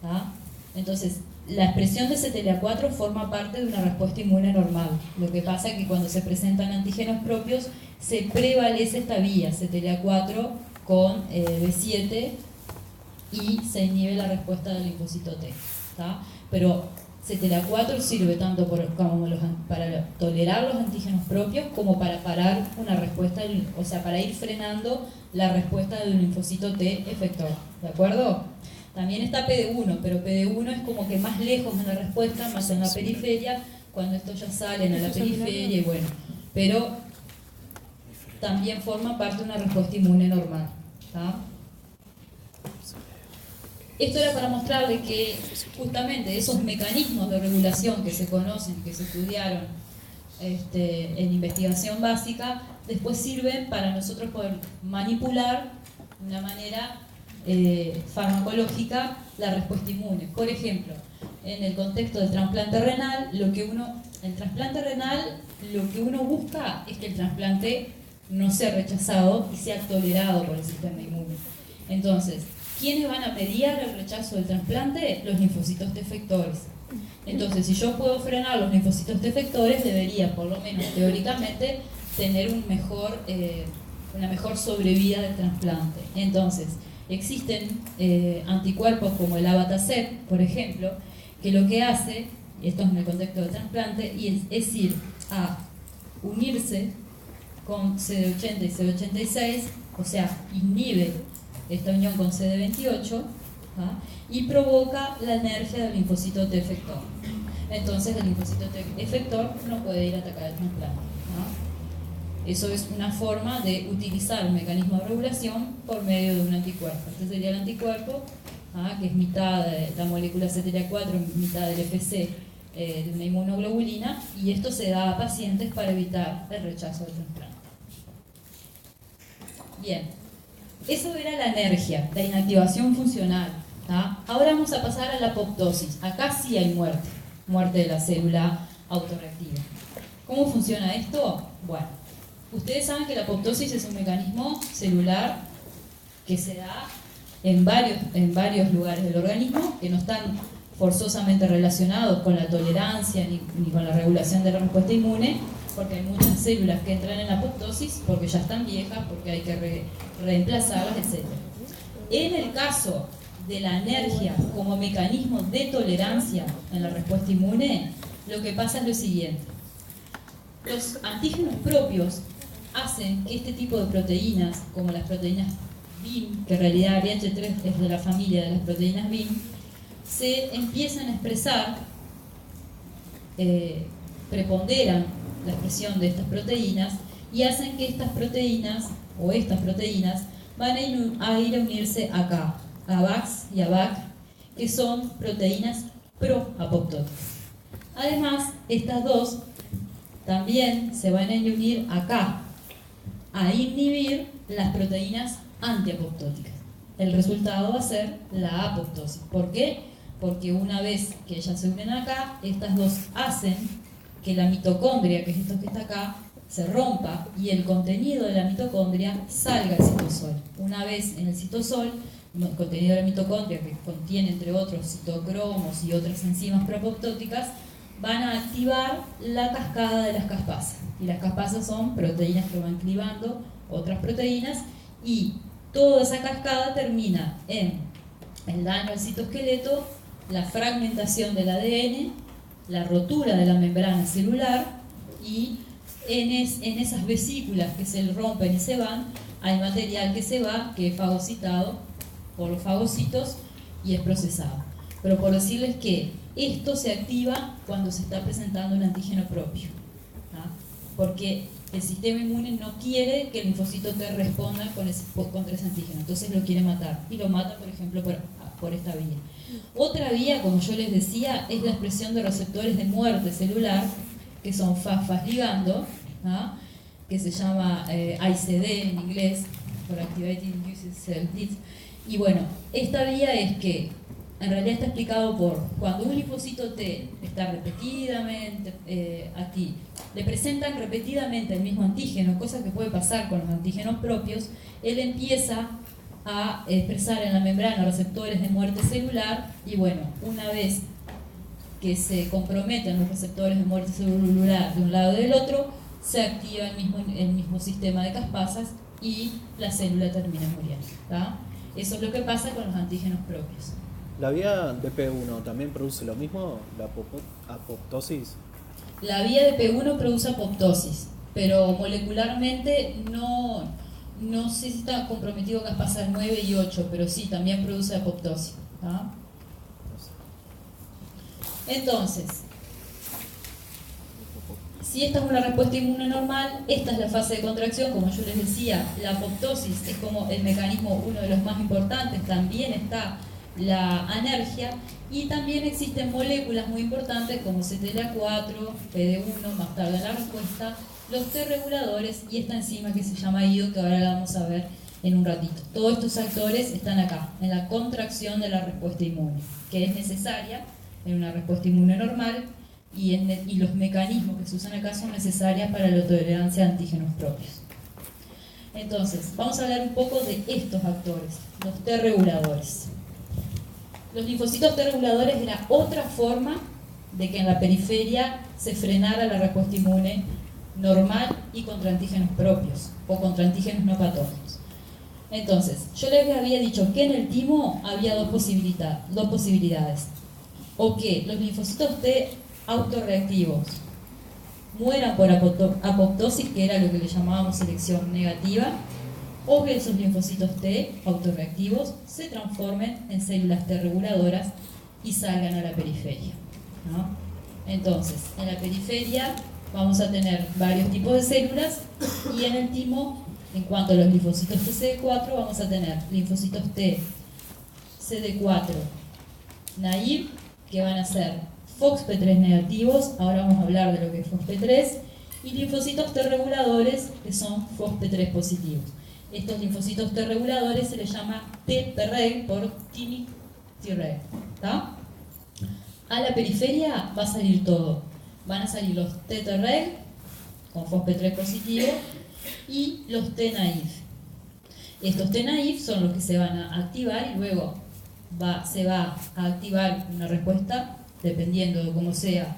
¿Tá? Entonces, la expresión de CTLA4 forma parte de una respuesta inmune normal. Lo que pasa es que cuando se presentan antígenos propios, se prevalece esta vía, CTLA4 con B7, y se inhibe la respuesta del linfocito T. ¿Tá? Pero CTLA4 sirve tanto para tolerar los antígenos propios como para parar una respuesta, o sea, para ir frenando la respuesta del linfocito T efector. ¿De acuerdo? También está PD1, pero PD1 es como que más lejos en la respuesta, más en la periferia, cuando estos ya salen a la periferia y bueno. Pero también forma parte de una respuesta inmune normal. ¿Tá? Esto era para mostrarles que justamente esos mecanismos de regulación que se conocen, que se estudiaron en investigación básica, después sirven para nosotros poder manipular de una manera farmacológica la respuesta inmune. Por ejemplo, en el contexto del trasplante renal, lo que uno busca es que el trasplante no sea rechazado y sea tolerado por el sistema inmune. Entonces, ¿quiénes van a mediar el rechazo del trasplante? Los linfocitos T efectores. Entonces, si yo puedo frenar los linfocitos T efectores, debería, por lo menos teóricamente, tener una mejor sobrevida del trasplante. Entonces, existen anticuerpos como el abatacept, por ejemplo, que lo que hace, y esto es en el contexto del trasplante, y es ir a unirse con CD80 y CD86, o sea, inhibe esta unión con CD28, ¿ah? Y provoca la energía del linfocito T efector. Entonces el linfocito T efector no puede ir a atacar el trasplante. ¿Ah? Eso es una forma de utilizar un mecanismo de regulación por medio de un anticuerpo. Este sería el anticuerpo, ¿ah? Que es mitad de la molécula CTLA4, mitad del FC de una inmunoglobulina, y esto se da a pacientes para evitar el rechazo del trasplante. Bien. Eso era la energía, la inactivación funcional. ¿Tá? Ahora vamos a pasar a la apoptosis. Acá sí hay muerte de la célula autorreactiva. ¿Cómo funciona esto? Bueno, ustedes saben que la apoptosis es un mecanismo celular que se da en varios lugares del organismo, que no están forzosamente relacionados con la tolerancia ni con la regulación de la respuesta inmune, porque hay muchas células que entran en la apoptosis porque ya están viejas, porque hay que reemplazarlas, etc. En el caso de la alergia como mecanismo de tolerancia en la respuesta inmune, lo que pasa es lo siguiente. Los antígenos propios hacen que este tipo de proteínas, como las proteínas BIM, que en realidad BH3 es de la familia de las proteínas BIM, se empiezan a expresar, preponderan la expresión de estas proteínas y hacen que estas proteínas van a ir a unirse acá, a VAX y a VAC, que son proteínas pro-apoptóticas. Además, estas dos también se van a unir acá, a inhibir las proteínas antiapoptóticas. El resultado va a ser la apoptosis. ¿Por qué? Porque una vez que ellas se unen acá, estas dos hacen que la mitocondria, que es esto que está acá, se rompa y el contenido de la mitocondria salga al citosol. Una vez en el citosol, el contenido de la mitocondria, que contiene entre otros citocromos y otras enzimas proapoptóticas, van a activar la cascada de las caspasas. Y las caspasas son proteínas que van clivando otras proteínas, y toda esa cascada termina en el daño al citoesqueleto, la fragmentación del ADN, la rotura de la membrana celular, y en esas vesículas que se rompen y se van, hay material que se va, que es fagocitado por los fagocitos y es procesado. Pero por decirles que esto se activa cuando se está presentando un antígeno propio, ¿ah? Porque el sistema inmune no quiere que el linfocito T responda contra ese antígeno, entonces lo quiere matar, y lo mata, por ejemplo, por esta vía. Otra vía, como yo les decía, es la expresión de receptores de muerte celular, que son FAS ligando, ¿ah? Que se llama ICD en inglés, por Activating Induced Cell Death. Y bueno, esta vía es que en realidad está explicado por cuando un linfocito T está repetidamente a ti, le presentan repetidamente el mismo antígeno, cosa que puede pasar con los antígenos propios, él empieza a expresar en la membrana receptores de muerte celular, y bueno, una vez que se comprometen los receptores de muerte celular de un lado y del otro, se activa el mismo sistema de caspasas y la célula termina muriendo, ¿tá? Eso es lo que pasa con los antígenos propios. ¿La vía de P1 también produce lo mismo, la apoptosis? La vía de P1 produce apoptosis, pero molecularmente no sé si está comprometido caspasas 9 y 8, pero sí, también produce apoptosis, ¿tá? Entonces, si esta es una respuesta inmune normal, esta es la fase de contracción. Como yo les decía, la apoptosis es como el mecanismo, uno de los más importantes. También está la anergia, y también existen moléculas muy importantes como CTLA4, PD1, más tarde la respuesta, los T reguladores y esta enzima que se llama IDO, que ahora la vamos a ver en un ratito. Todos estos actores están acá, en la contracción de la respuesta inmune, que es necesaria en una respuesta inmune normal, y los mecanismos que se usan acá son necesarias para la tolerancia a antígenos propios. Entonces, vamos a hablar un poco de estos actores, los T reguladores. Los linfocitos T reguladores era otra forma de que en la periferia se frenara la respuesta inmune normal y contra antígenos propios o contra antígenos no patógenos. Entonces, yo les había dicho que en el timo había dos posibilidades. O que los linfocitos T autorreactivos mueran por apoptosis, que era lo que le llamábamos selección negativa, o que esos linfocitos T autorreactivos se transformen en células T reguladoras y salgan a la periferia, ¿no? Entonces, en la periferia vamos a tener varios tipos de células, y en el timo, en cuanto a los linfocitos TCD4, vamos a tener linfocitos T CD4 naive, que van a ser FOXP3 negativos, ahora vamos a hablar de lo que es FOXP3, y linfocitos T reguladores, que son FOXP3 positivos. Estos linfocitos T reguladores se les llama T-Treg por Timic Treg, ¿tá? A la periferia va a salir todo. Van a salir los T-Treg con FOXP3 positivo y los T-Naive. Estos T-Naive son los que se van a activar, y luego se va a activar una respuesta, dependiendo de cómo sea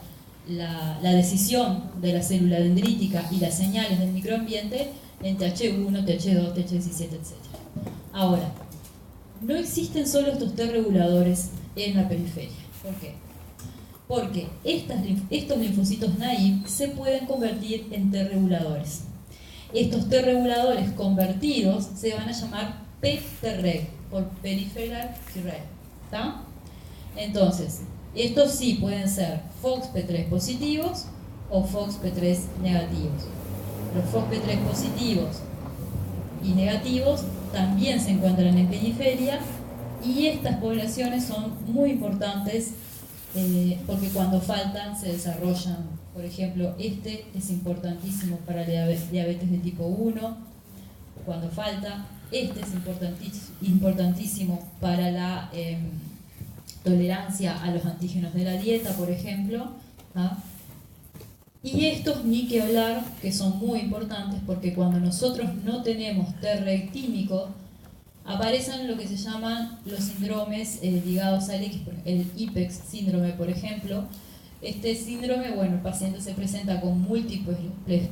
la decisión de la célula dendrítica y las señales del microambiente, en TH1, TH2, TH17, etc. Ahora, no existen solo estos T reguladores en la periferia. ¿Por qué? Porque estos linfocitos naive se pueden convertir en T reguladores. Estos T reguladores convertidos se van a llamar P-Treg, por Peripheral Treg, ¿tá? Entonces, estos sí pueden ser FOXP3 positivos o FOXP3 negativos. Los FOXP3 positivos y negativos también se encuentran en periferia, y estas poblaciones son muy importantes porque cuando faltan se desarrollan. Por ejemplo, este es importantísimo para la diabetes de tipo 1, cuando falta. Este es importantísimo para la tolerancia a los antígenos de la dieta, por ejemplo, ¿ah? Y estos ni que hablar, que son muy importantes, porque cuando nosotros no tenemos Treg tímico, aparecen lo que se llaman los síndromes ligados al X, el IPEX síndrome, por ejemplo. Este síndrome, bueno, el paciente se presenta con múltiples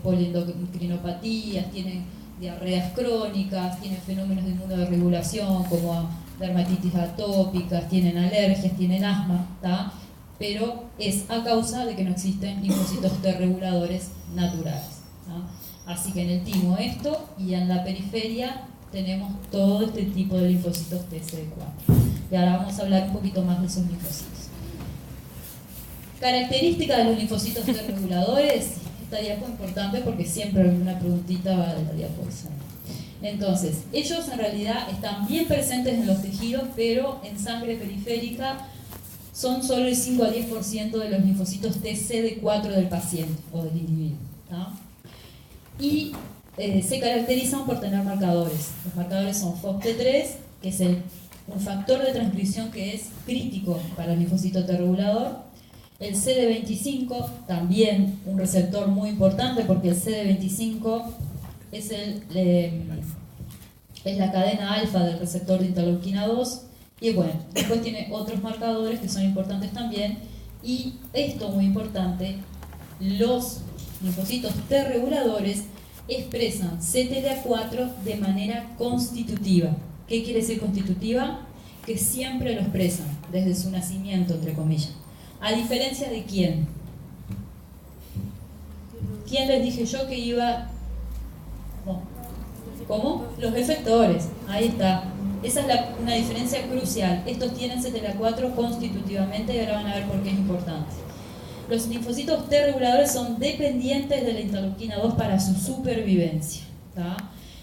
poliendocrinopatías, tienen diarreas crónicas, tienen fenómenos de inmunoregulación como dermatitis atópicas, tienen alergias, tienen asma, ¿tá? Pero es a causa de que no existen linfocitos T reguladores naturales, ¿tá? Así que en el timo esto, y en la periferia tenemos todo este tipo de linfocitos TCD4. Y ahora vamos a hablar un poquito más de esos linfocitos. Características de los linfocitos T reguladores. Esta diapo es importante porque siempre alguna preguntita va de la diapo. Entonces, ellos en realidad están bien presentes en los tejidos, pero en sangre periférica son solo el 5 a 10% de los linfocitos TCD4 del paciente o del individuo, ¿tá? Y se caracterizan por tener marcadores. Los marcadores son FOXP3, que es un factor de transcripción que es crítico para el linfocito T regulador. El CD25, también un receptor muy importante, porque el CD25 es la cadena alfa del receptor de interleuquina 2. Y bueno, después tiene otros marcadores que son importantes también. Y esto muy importante, los linfocitos T reguladores expresan CTLA4 de manera constitutiva. ¿Qué quiere decir constitutiva? Que siempre lo expresan, desde su nacimiento, entre comillas. ¿A diferencia de quién? ¿Quién les dije yo que iba? No. ¿Cómo? Los efectores. Ahí está. Esa es una diferencia crucial. Estos tienen CTLA4 constitutivamente y ahora van a ver por qué es importante. Los linfocitos T reguladores son dependientes de la interleuquina 2 para su supervivencia, ¿tá?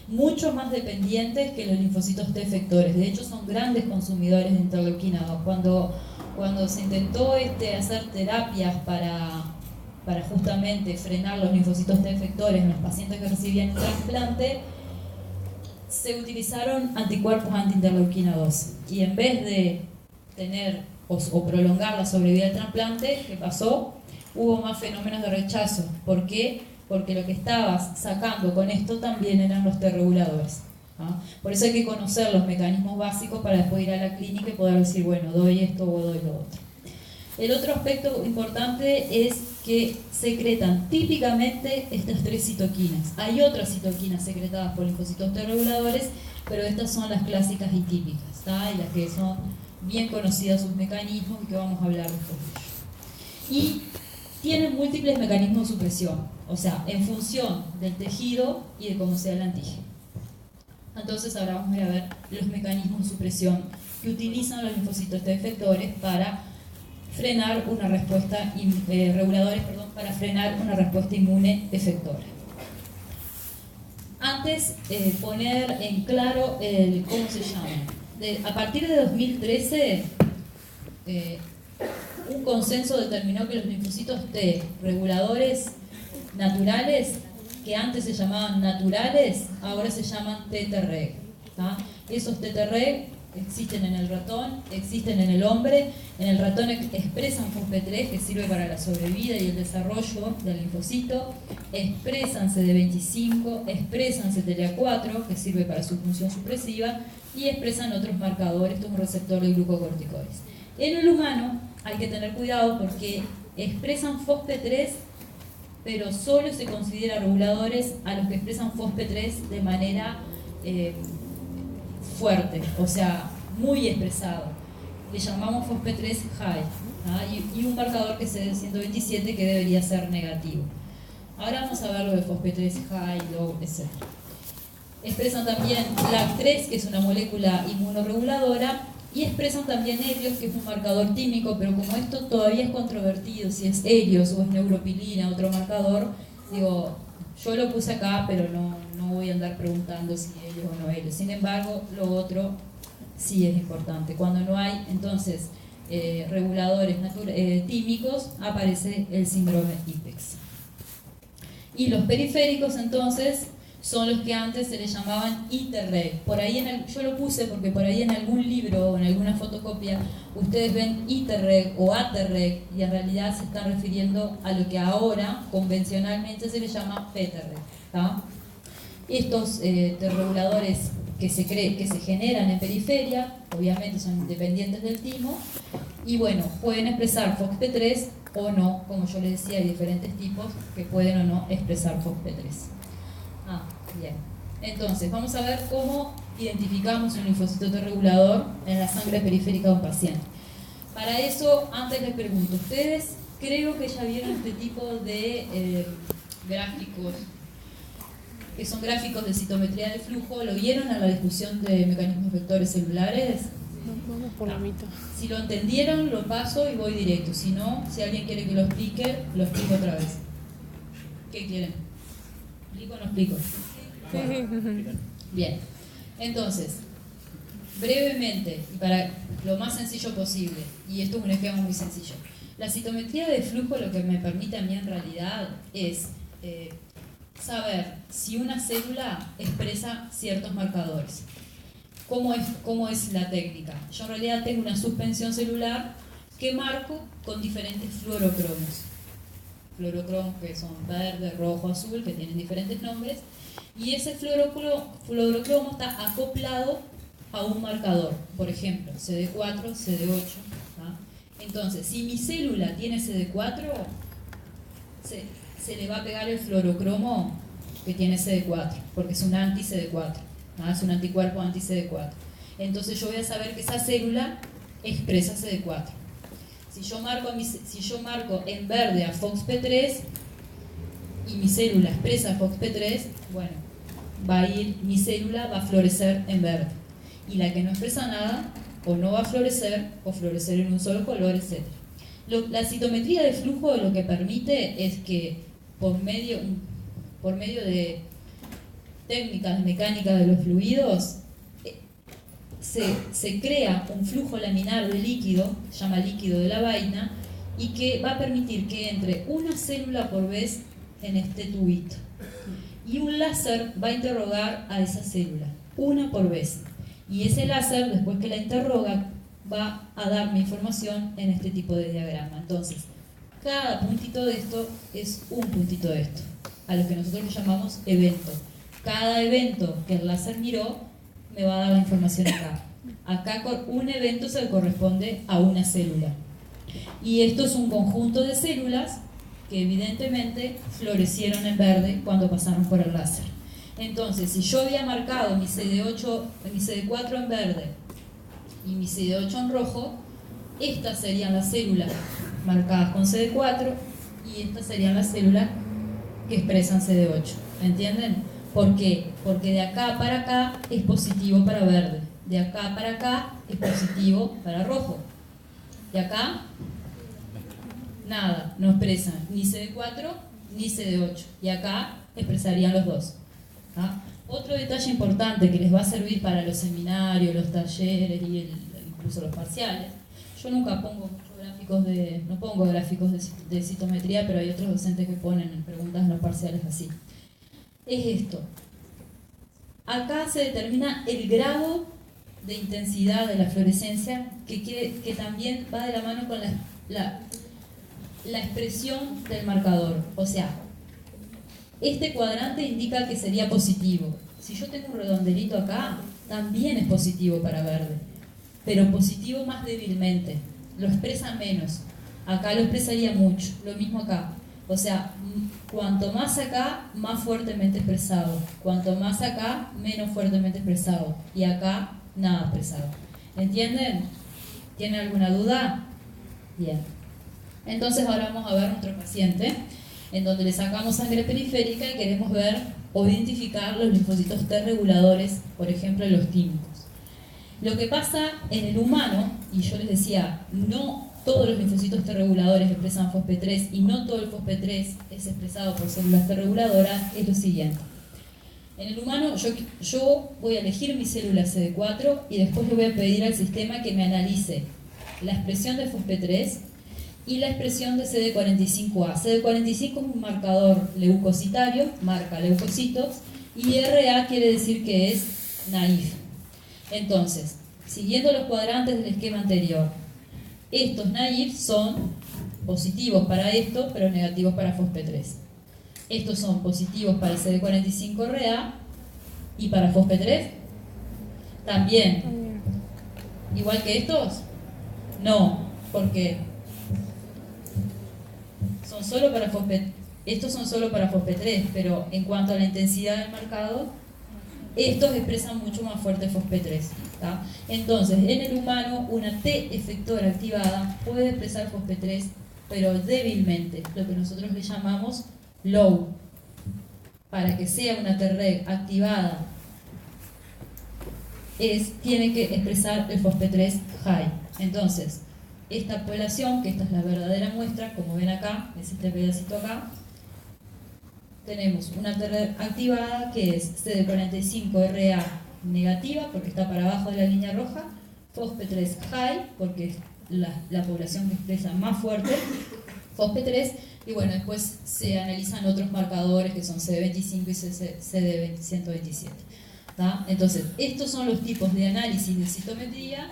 Mucho más dependientes que los linfocitos T efectores. De hecho, son grandes consumidores de interleuquina 2. Cuando se intentó hacer terapias para justamente frenar los linfocitos T efectores en los pacientes que recibían un trasplante, se utilizaron anticuerpos anti-interleuquina 2. Y en vez de tener o prolongar la sobrevida del trasplante, ¿qué pasó? Hubo más fenómenos de rechazo. ¿Por qué? Porque lo que estabas sacando con esto también eran los T reguladores, ¿no? Por eso hay que conocer los mecanismos básicos para después ir a la clínica y poder decir, bueno, doy esto o doy lo otro. El otro aspecto importante es que secretan típicamente estas tres citoquinas. Hay otras citoquinas secretadas por linfocitos T reguladores, pero estas son las clásicas y típicas, ¿tá? Y las que son bien conocidas sus mecanismos y que vamos a hablar después de ellos. Y tienen múltiples mecanismos de supresión, o sea, en función del tejido y de cómo sea el antígeno. Entonces ahora vamos a ver los mecanismos de supresión que utilizan los linfocitos T efectores para frenar una respuesta, para frenar una respuesta inmune efectora. Antes, poner en claro cómo se llama. A partir de 2013, un consenso determinó que los linfocitos T reguladores naturales, que antes se llamaban naturales, ahora se llaman TTREG, ¿tá? Esos TTREG existen en el ratón, existen en el hombre. En el ratón expresan FOXP3, que sirve para la sobrevida y el desarrollo del linfocito, expresan CD25, expresan CTLA4, que sirve para su función supresiva, y expresan otros marcadores. Esto es un receptor de glucocorticoides. En el humano hay que tener cuidado porque expresan FOXP3, pero solo se considera reguladores a los que expresan FOXP3 de manera fuerte, o sea, muy expresado. Le llamamos FOXP3 high, ¿no? Y un marcador que es CD127 que debería ser negativo. Ahora vamos a ver lo de FOXP3 high, low, etc. Expresan también LAC3, que es una molécula inmunoreguladora, y expresan también Helios, que es un marcador tímico, pero como esto todavía es controvertido, si es Helios o es neuropilina, otro marcador, digo, yo lo puse acá, pero no voy a andar preguntando si Helios o no Helios. Sin embargo, lo otro sí es importante. Cuando no hay, entonces, reguladores tímicos, aparece el síndrome IPEX. Y los periféricos, entonces, son los que antes se les llamaban Iterreg. Por ahí yo lo puse porque por ahí en algún libro o en alguna fotocopia ustedes ven Iterreg o Aterreg y en realidad se están refiriendo a lo que ahora convencionalmente se les llama Peterreg, ¿tá? Estos terreguladores que se generan en periferia, obviamente son independientes del timo, y bueno, pueden expresar FOXP3 o no, como yo les decía, hay diferentes tipos que pueden o no expresar FOXP3. Bien. Entonces, vamos a ver cómo identificamos un linfocito T regulador en la sangre periférica de un paciente. Para eso, antes les pregunto, ustedes creo que ya vieron este tipo de gráficos, que son gráficos de citometría de flujo. ¿Lo vieron en la discusión de mecanismos vectores celulares? Vamos por la mitad. Si lo entendieron, lo paso y voy directo. Si no, si alguien quiere que lo explico otra vez. ¿Qué quieren? ¿Explico o no explico? Bien. Entonces, brevemente, y para lo más sencillo posible, y esto es un esquema muy sencillo, la citometría de flujo lo que me permite a mí en realidad es saber si una célula expresa ciertos marcadores. ¿Cómo es la técnica? Yo en realidad tengo una suspensión celular que marco con diferentes fluorocromos. Fluorocromos que son verde, rojo, azul, que tienen diferentes nombres, y ese fluorocromo está acoplado a un marcador, por ejemplo, CD4, CD8. ¿tá? Entonces, si mi célula tiene CD4, se le va a pegar el fluorocromo que tiene CD4, porque es un anti-CD4. Es un anticuerpo anti-CD4. Entonces yo voy a saber que esa célula expresa CD4. Si yo marco en verde a FOXP3 y mi célula expresa FOXP3, bueno, mi célula va a florecer en verde. Y la que no expresa nada, o no va a florecer, o florecer en un solo color, etc. La citometría de flujo lo que permite es que por medio de técnicas mecánicas de los fluidos, se crea un flujo laminar de líquido, se llama líquido de la vaina, y que va a permitir que entre una célula por vez en este tubito. Y un láser va a interrogar a esa célula, una por vez. Y ese láser, después que la interroga, va a darme información en este tipo de diagrama. Entonces, cada puntito de esto es un puntito de esto, a lo que nosotros le llamamos evento. Cada evento que el láser miró me va a dar la información acá. Acá un evento se corresponde a una célula. Y esto es un conjunto de células que evidentemente florecieron en verde cuando pasaron por el láser. Entonces, si yo había marcado mi CD4 en verde y mi CD8 en rojo, estas serían las células marcadas con CD4 y estas serían las células que expresan CD8. ¿Entienden? ¿Por qué? Porque de acá para acá es positivo para verde, de acá para acá es positivo para rojo, de acá nada, no expresan ni CD4 ni CD8, y acá expresarían los dos. ¿tá? Otro detalle importante que les va a servir para los seminarios, los talleres y incluso los parciales, yo nunca pongo no pongo gráficos de citometría, pero hay otros docentes que ponen preguntas en los parciales así. Es esto. Acá se determina el grado de intensidad de la fluorescencia que también va de la mano con la expresión del marcador. O sea, este cuadrante indica que sería positivo. Si yo tengo un redondelito acá, también es positivo para verde, pero positivo más débilmente. Lo expresa menos. Acá lo expresaría mucho. Lo mismo acá. O sea, cuanto más acá, más fuertemente expresado. Cuanto más acá, menos fuertemente expresado. Y acá, nada expresado. ¿Entienden? ¿Tienen alguna duda? Bien. Entonces ahora vamos a ver nuestro paciente, en donde le sacamos sangre periférica y queremos ver o identificar los linfocitos T reguladores, por ejemplo, los tímicos. Lo que pasa en el humano, y yo les decía, no todos los linfocitos T reguladores expresan FOXP3 y no todo el FOXP3 es expresado por células T reguladoras, es lo siguiente. En el humano yo voy a elegir mi célula CD4 y después le voy a pedir al sistema que me analice la expresión de FOXP3 y la expresión de CD45A. CD45 es un marcador leucocitario, marca leucocitos, y RA quiere decir que es naif. Entonces, siguiendo los cuadrantes del esquema anterior, estos naif son positivos para esto, pero negativos para FOSP3. Estos son positivos para el CD45RA y para FOSP3 también. ¿Igual que estos? No, porque son solo para estos son solo para FOSP3, pero en cuanto a la intensidad del marcado, estos expresan mucho más fuerte FOSP3. ¿tá? Entonces, en el humano, una T efectora activada puede expresar FOSP3, pero débilmente, lo que nosotros le llamamos low. Para que sea una Treg activada, tiene que expresar el FOSP3 high. Entonces, esta población, que esta es la verdadera muestra, como ven acá, es este pedacito acá, tenemos una Treg activada que es CD45RA negativa, porque está para abajo de la línea roja, FOSP3 high, porque es la población que expresa más fuerte FOSP3, y bueno, después se analizan otros marcadores que son CD25 y CD127. ¿tá? Entonces, estos son los tipos de análisis de citometría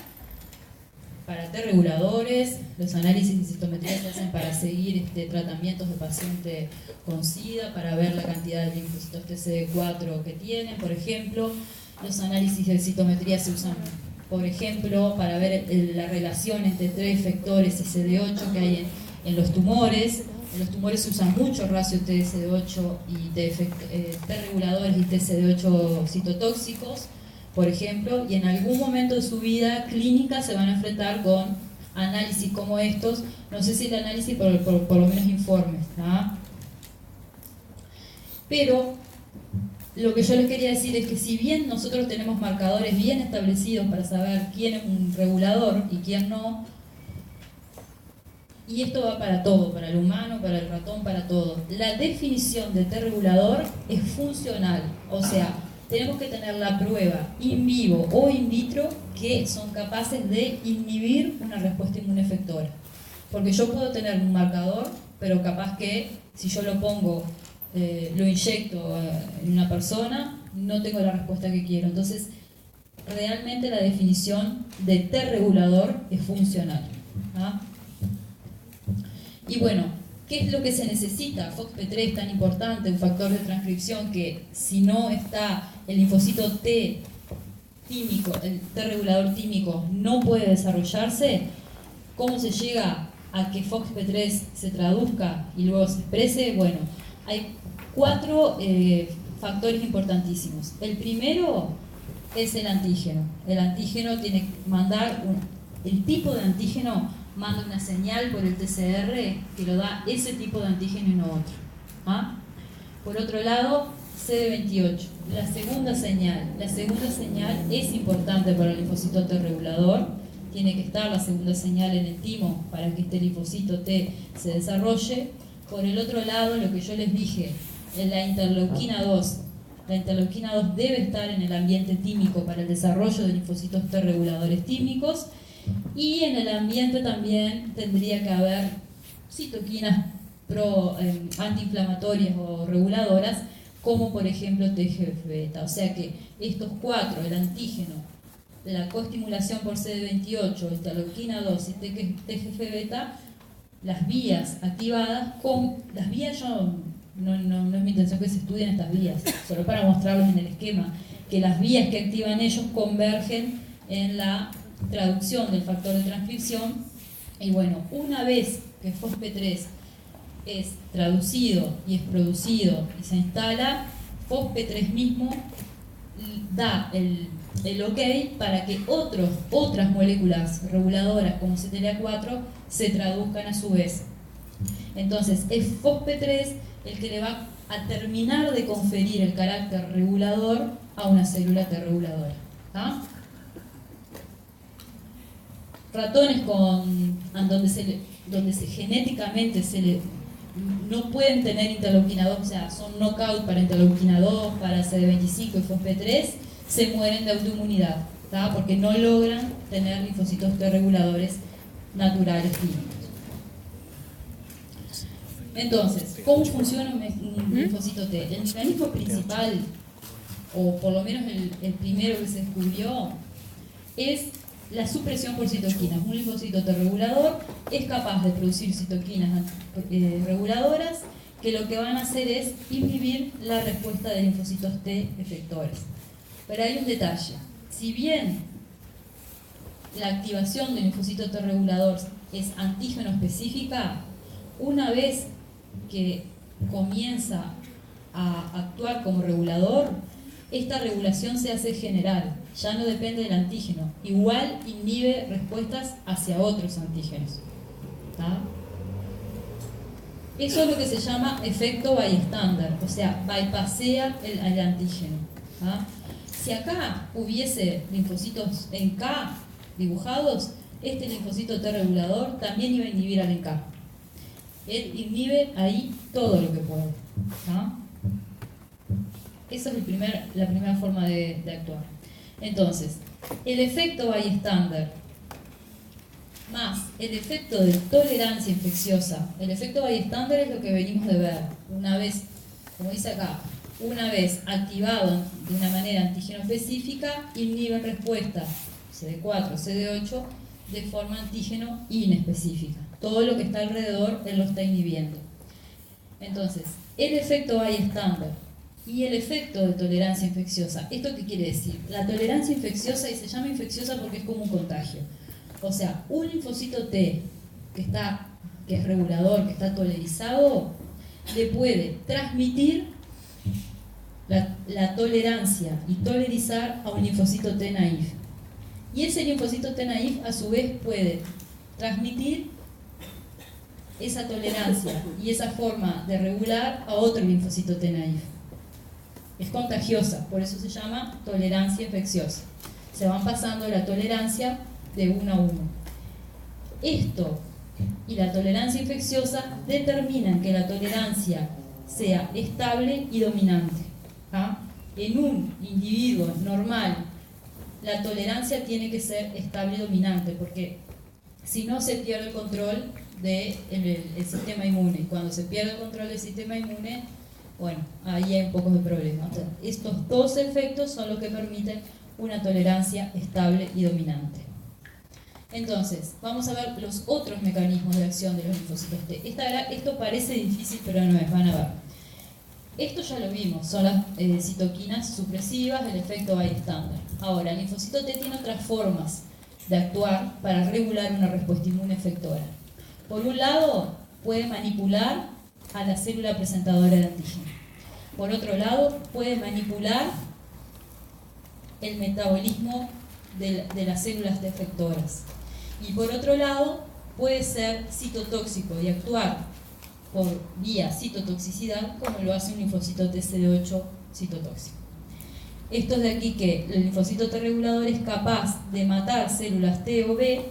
para T reguladores. Los análisis de citometría se hacen para seguir tratamientos de paciente con SIDA, para ver la cantidad de linfocitos TCD4 que tienen, por ejemplo. Los análisis de citometría se usan, por ejemplo, para ver la relación entre tres efectores CD8 que hay en los tumores. En los tumores se usa mucho el ratio TSD8 y T reguladores y TSD8 citotóxicos, por ejemplo, y en algún momento de su vida clínica se van a enfrentar con análisis como estos, no sé si el análisis, por lo menos informes. ¿tá? Pero lo que yo les quería decir es que si bien nosotros tenemos marcadores bien establecidos para saber quién es un regulador y quién no, y esto va para todo, para el humano, para el ratón, para todo. La definición de T regulador es funcional, o sea, tenemos que tener la prueba in vivo o in vitro que son capaces de inhibir una respuesta inmunoefectora. Porque yo puedo tener un marcador, pero capaz que si yo lo pongo, lo inyecto en una persona, no tengo la respuesta que quiero. Entonces, realmente la definición de T regulador es funcional. ¿ah? Y bueno, ¿qué es lo que se necesita? FOXP3 tan importante, un factor de transcripción que si no está el linfocito T tímico, el T regulador tímico, no puede desarrollarse. ¿Cómo se llega a que FOXP3 se traduzca y luego se exprese? Bueno, hay 4 factores importantísimos. El primero es el antígeno. El antígeno tiene que mandar, el tipo de antígeno manda una señal por el TCR que lo da ese tipo de antígeno y no otro. ¿ah? Por otro lado, CD28, la segunda señal. La segunda señal es importante para el linfocito T regulador. Tiene que estar la segunda señal en el timo para que este linfocito T se desarrolle. Por el otro lado, lo que yo les dije, en la interleuquina 2. La interleuquina 2 debe estar en el ambiente tímico para el desarrollo de linfocitos T reguladores tímicos. Y en el ambiente también tendría que haber citoquinas antiinflamatorias o reguladoras, como por ejemplo TGF-beta. O sea que estos 4, el antígeno, la coestimulación por CD28, interleuquina 2 y TGF-beta, las vías activadas, las vías no es mi intención que se estudien estas vías, solo para mostrarles en el esquema, que las vías que activan ellos convergen en la traducción del factor de transcripción. Y bueno, una vez que FOSP3 es traducido y es producido y se instala, FOSP3 mismo da el ok para que otras moléculas reguladoras como CTLA4 se traduzcan a su vez. Entonces es FOSP3 el que le va a terminar de conferir el carácter regulador a una célula T reguladora. ¿ah? Ratones donde genéticamente no pueden tener interleuquina 2, o sea, son knockout para interleuquina 2, para CD25 y FOSP3, se mueren de autoinmunidad, ¿tá? Porque no logran tener linfocitos T reguladores naturales típicos. Entonces, ¿cómo funciona un linfocito T? El mecanismo principal o por lo menos el primero que se descubrió, es la supresión por citoquinas. Un linfocito T regulador es capaz de producir citoquinas reguladoras que lo que van a hacer es inhibir la respuesta de linfocitos T efectores. Pero hay un detalle. Si bien la activación del linfocito T regulador es antígeno específica, una vez que comienza a actuar como regulador, esta regulación se hace general, ya no depende del antígeno. Igual inhibe respuestas hacia otros antígenos. ¿Tá? Eso es lo que se llama efecto bystander, o sea, bypassea el antígeno. ¿Tá? Si acá hubiese linfocitos en K dibujados, este linfocito T regulador también iba a inhibir al NK. Él inhibe ahí todo lo que puede. ¿Tá? Esa es la primera forma de actuar. Entonces, el efecto bystander más el efecto de tolerancia infecciosa. El efecto bystander es lo que venimos de ver. Una vez, como dice acá, una vez activado de una manera antígeno específica, inhiben respuesta CD4, CD8 de forma antígeno inespecífica. Todo lo que está alrededor él lo está inhibiendo. Entonces, el efecto bystander y el efecto de tolerancia infecciosa. ¿Esto qué quiere decir? La tolerancia infecciosa, y se llama infecciosa porque es como un contagio. O sea, un linfocito T que es regulador, que está tolerizado, le puede transmitir la tolerancia y tolerizar a un linfocito T naïf. Y ese linfocito T naïf a su vez puede transmitir esa tolerancia y esa forma de regular a otro linfocito T naïf. Es contagiosa, por eso se llama tolerancia infecciosa. Se van pasando la tolerancia de uno a uno. Esto y la tolerancia infecciosa determinan que la tolerancia sea estable y dominante. ¿Ah? En un individuo normal, la tolerancia tiene que ser estable y dominante, porque si no se pierde el control del sistema inmune. Cuando se pierde el control del sistema inmune, bueno, ahí hay un poco de problema. O sea, estos dos efectos son los que permiten una tolerancia estable y dominante. Entonces, vamos a ver los otros mecanismos de acción de los linfocitos T. Esto parece difícil, pero no es, van a ver. Esto ya lo vimos, son las citoquinas supresivas del efecto bystander. Ahora, el linfocito T tiene otras formas de actuar para regular una respuesta inmune efectora. Por un lado, puede manipular a la célula presentadora de antígeno. Por otro lado, puede manipular el metabolismo de las células T efectoras. Y por otro lado, puede ser citotóxico y actuar por vía citotoxicidad, como lo hace un linfocito TCD8 citotóxico. Esto es de aquí que el linfocito T regulador es capaz de matar células T o B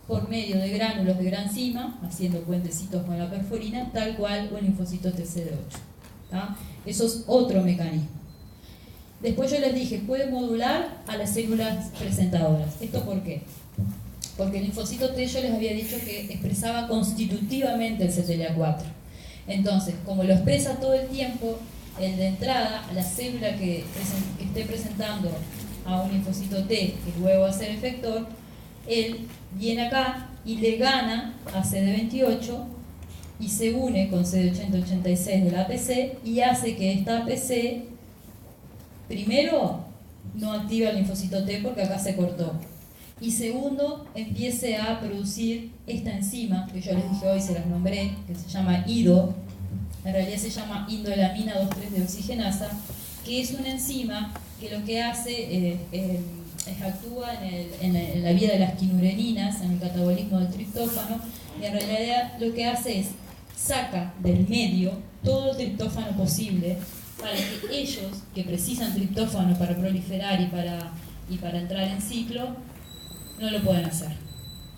por medio de gránulos de gran cima, haciendo puentecitos con la perforina, tal cual un linfocito TCD8. ¿Tá? Eso es otro mecanismo. Después yo les dije, puede modular a las células presentadoras. ¿Esto por qué? Porque el linfocito T yo les había dicho que expresaba constitutivamente el CTLA4. Entonces, como lo expresa todo el tiempo, el de entrada, a la célula que esté presentando a un linfocito T, que luego va a ser efector, él viene acá y le gana a CD28 y se une con CD8086 de la APC y hace que esta APC, primero, no active el linfocito T porque acá se cortó. Y segundo, empiece a producir esta enzima, que yo les dije hoy, se las nombré, que se llama IDO, en realidad se llama indolamina 2,3-deoxigenasa, que es una enzima que lo que hace actúa en la vía de las quinureninas, en el catabolismo del triptófano, y en realidad lo que hace es saca del medio todo el triptófano posible para que ellos, que precisan triptófano para proliferar y para entrar en ciclo, no lo pueden hacer.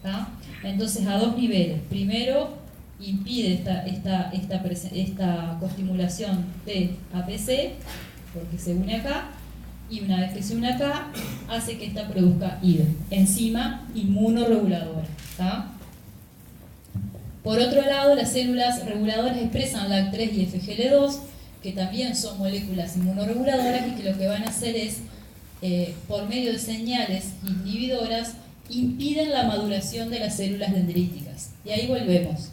¿Tá? Entonces, a dos niveles. Primero, impide esta coestimulación de APC, porque se une acá, y una vez que se une acá, hace que esta produzca IDO, enzima inmunoreguladora. ¿Tá? Por otro lado, las células reguladoras expresan LAC3 y FGL2, que también son moléculas inmunorreguladoras y que lo que van a hacer es, por medio de señales inhibidoras, impiden la maduración de las células dendríticas. Y ahí volvemos.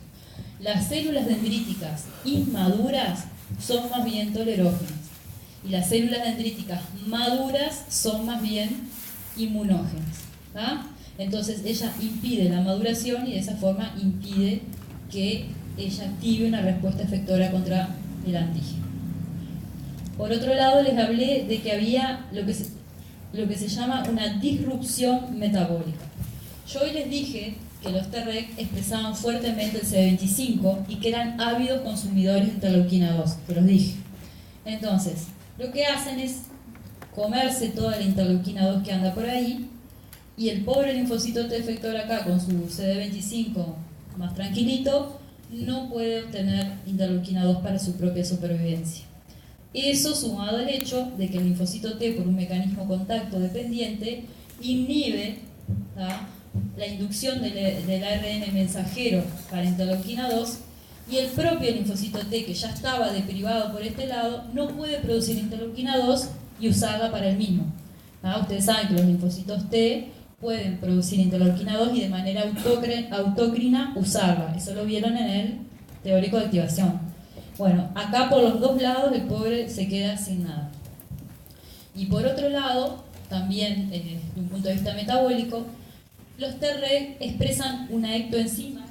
Las células dendríticas inmaduras son más bien tolerógenas y las células dendríticas maduras son más bien inmunógenas. ¿Ah? Entonces ella impide la maduración y de esa forma impide que ella active una respuesta efectora contra el antígeno. Por otro lado, les hablé de que había lo que se llama una disrupción metabólica. Yo hoy les dije que los Treg expresaban fuertemente el CD25 y que eran ávidos consumidores de interleuquina 2, que los dije. Entonces, lo que hacen es comerse toda la interleuquina 2 que anda por ahí, y el pobre linfocito T efector acá con su CD25 más tranquilito no puede obtener interleuquina 2 para su propia supervivencia. Eso sumado al hecho de que el linfocito T, por un mecanismo contacto dependiente, inhibe la inducción del ARN mensajero para interleuquina 2, y el propio linfocito T, que ya estaba deprivado por este lado, no puede producir interleuquina 2 y usarla para el mismo. Ustedes saben que los linfocitos T pueden producir interleuquina 2 y de manera autócrina usarla. Eso lo vieron en el teórico de activación. Bueno, acá por los dos lados el pobre se queda sin nada. Y por otro lado, también desde un punto de vista metabólico, los Treg expresan una ectoenzima,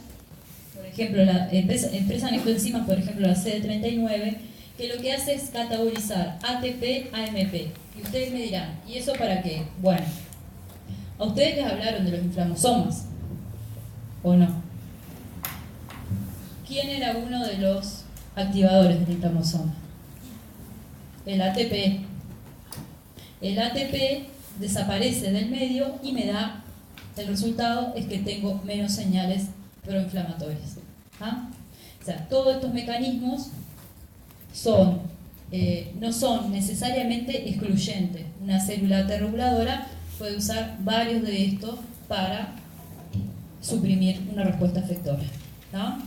por ejemplo, expresan ectoenzimas, por ejemplo, la CD39, que lo que hace es catabolizar ATP a AMP. Y ustedes me dirán, ¿y eso para qué? Bueno, a ustedes les hablaron de los inflamosomas, ¿o no? ¿Quién era uno de los activadores del inflamosoma? El ATP. El ATP desaparece del medio y me da, el resultado es que tengo menos señales proinflamatorias. ¿Ah? O sea, todos estos mecanismos no son necesariamente excluyentes. Una célula T reguladora puede usar varios de estos para suprimir una respuesta efectora. ¿No?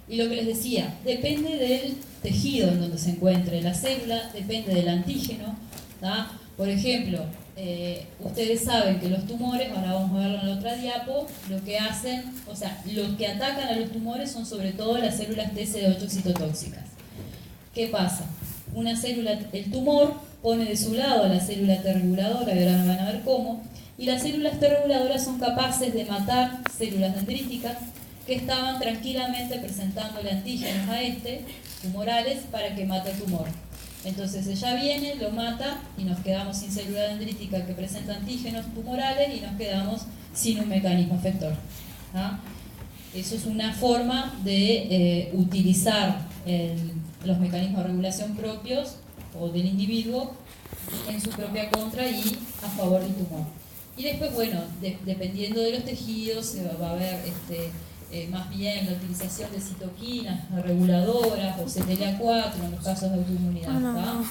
Y lo que les decía, depende del tejido en donde se encuentre la célula, depende del antígeno. ¿No? Por ejemplo, ustedes saben que los tumores, ahora vamos a verlo en la otra diapo, lo que hacen, o sea, los que atacan a los tumores son sobre todo las células TCD8 citotóxicas. ¿Qué pasa? Una célula, el tumor pone de su lado a la célula T reguladora, y ahora van a ver cómo, y las células T reguladoras son capaces de matar células dendríticas que estaban tranquilamente presentándole antígenos a tumorales, para que mate el tumor. Entonces ella viene, lo mata y nos quedamos sin célula dendrítica que presenta antígenos tumorales y nos quedamos sin un mecanismo efector. ¿Ah? Eso es una forma de utilizar los mecanismos de regulación propios o del individuo en su propia contra y a favor del tumor. Y después, bueno, dependiendo de los tejidos, se va a ver más bien la utilización de citoquinas reguladoras o CTLA4 en los casos de autoinmunidad. ¿Va?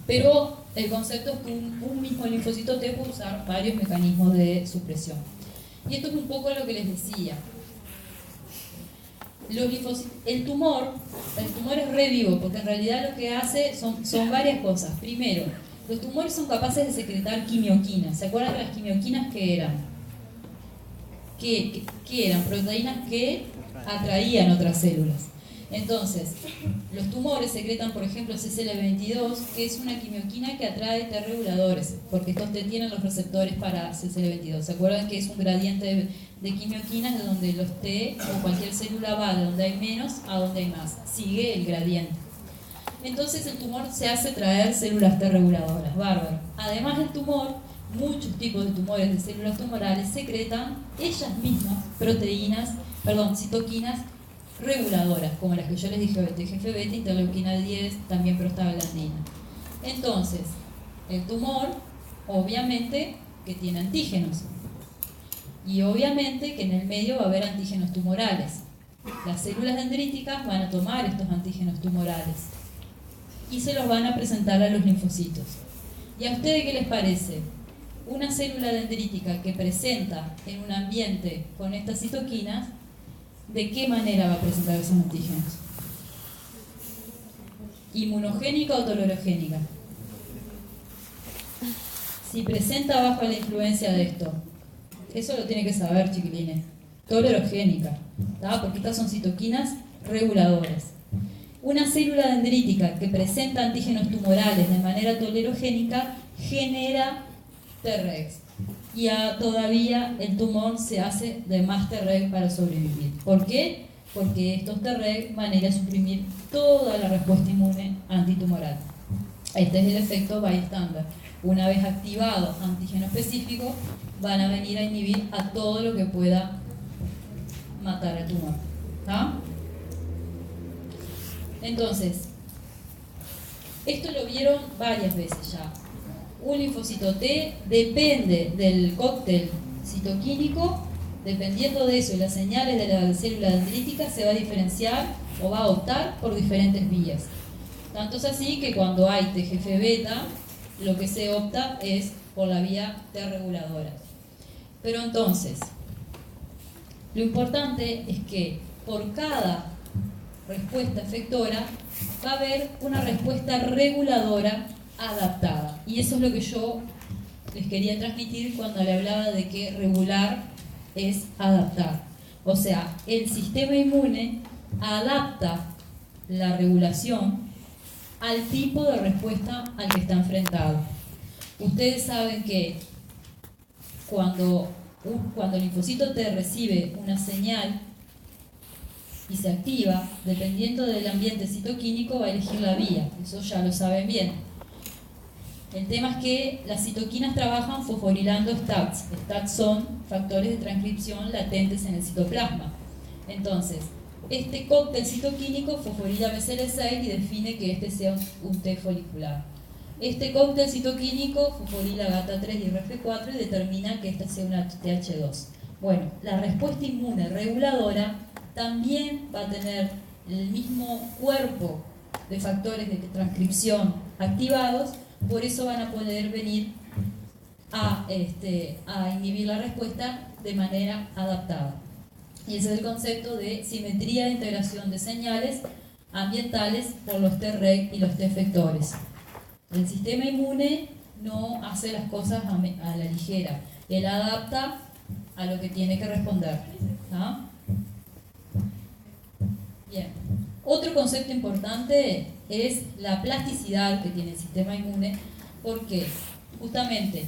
Pero el concepto es que un mismo linfocito T puede usar varios mecanismos de supresión. Y esto es un poco lo que les decía. El tumor es re vivo, porque en realidad lo que hace son varias cosas. Primero, los tumores son capaces de secretar quimioquinas. ¿Se acuerdan de las quimioquinas que eran? Que eran proteínas que atraían otras células. Entonces, los tumores secretan, por ejemplo, CCL22, que es una quimioquina que atrae T reguladores, porque estos T tienen los receptores para CCL22. ¿Se acuerdan que es un gradiente de quimioquinas de donde los T o cualquier célula va de donde hay menos a donde hay más? Sigue el gradiente. Entonces el tumor se hace traer células T reguladoras, bárbaro. Además del tumor, muchos tipos de tumores de células tumorales secretan ellas mismas citoquinas reguladoras, como las que yo les dije, TGF-beta, interleuquina 10, también prostaglandina. Entonces, el tumor, obviamente, que tiene antígenos. Y obviamente que en el medio va a haber antígenos tumorales. Las células dendríticas van a tomar estos antígenos tumorales y se los van a presentar a los linfocitos. ¿Y a ustedes qué les parece? Una célula dendrítica que presenta en un ambiente con estas citoquinas, ¿de qué manera va a presentar esos antígenos? ¿Inmunogénica o tolerogénica? Si presenta bajo la influencia de esto, eso lo tiene que saber, chiquilines. Tolerogénica, ¿tá? Porque estas son citoquinas reguladoras. Una célula dendrítica que presenta antígenos tumorales de manera tolerogénica genera Tregs. Y todavía el tumor se hace de más Treg para sobrevivir. ¿Por qué? Porque estos Treg van a ir a suprimir toda la respuesta inmune antitumoral. Este es el efecto bystander. Una vez activado antígeno específico, van a venir a inhibir a todo lo que pueda matar el tumor. ¿Ah? Entonces, esto lo vieron varias veces ya. Un linfocito T depende del cóctel citoquímico, dependiendo de eso y las señales de la célula dendrítica, se va a diferenciar o va a optar por diferentes vías. Tanto es así que cuando hay TGF-beta, lo que se opta es por la vía T reguladora. Pero entonces, lo importante es que por cada respuesta efectora va a haber una respuesta reguladora adaptada. Y eso es lo que yo les quería transmitir cuando le hablaba de que regular es adaptar. O sea, el sistema inmune adapta la regulación al tipo de respuesta al que está enfrentado. Ustedes saben que cuando el linfocito T recibe una señal y se activa, dependiendo del ambiente citoquímico, va a elegir la vía. Eso ya lo saben bien. El tema es que las citoquinas trabajan fosforilando STATs. STATs son factores de transcripción latentes en el citoplasma. Entonces, este cóctel citoquímico fosforila BCL6 y define que este sea un T folicular. Este cóctel citoquímico fosforila GATA3 y RF4 y determina que esta sea una TH2. Bueno, la respuesta inmune reguladora también va a tener el mismo cuerpo de factores de transcripción activados, por eso van a poder venir a inhibir la respuesta de manera adaptada. Y ese es el concepto de simetría de integración de señales ambientales por los Treg y los T efectores. El sistema inmune no hace las cosas a la ligera, él adapta a lo que tiene que responder. ¿Ah? Bien. Otro concepto importante es la plasticidad que tiene el sistema inmune, porque justamente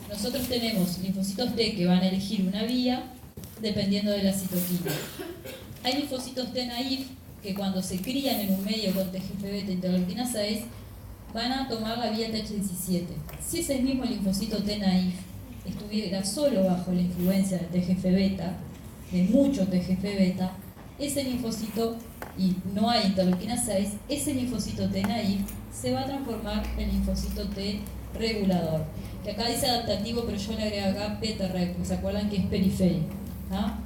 nosotros tenemos linfocitos T que van a elegir una vía dependiendo de la citoquina. Hay linfocitos T naïf que cuando se crían en un medio con TGF-beta interleuquina 6 van a tomar la vía TH17. Si ese mismo linfocito T naïf estuviera solo bajo la influencia de TGF-beta, de mucho TGF-beta, ese linfocito, y no hay interleuquina 6, ese linfocito T naïf se va a transformar en linfocito T regulador. Que acá dice adaptativo, pero yo le agrego acá PTREG, porque se acuerdan que es periférico. ¿Ah?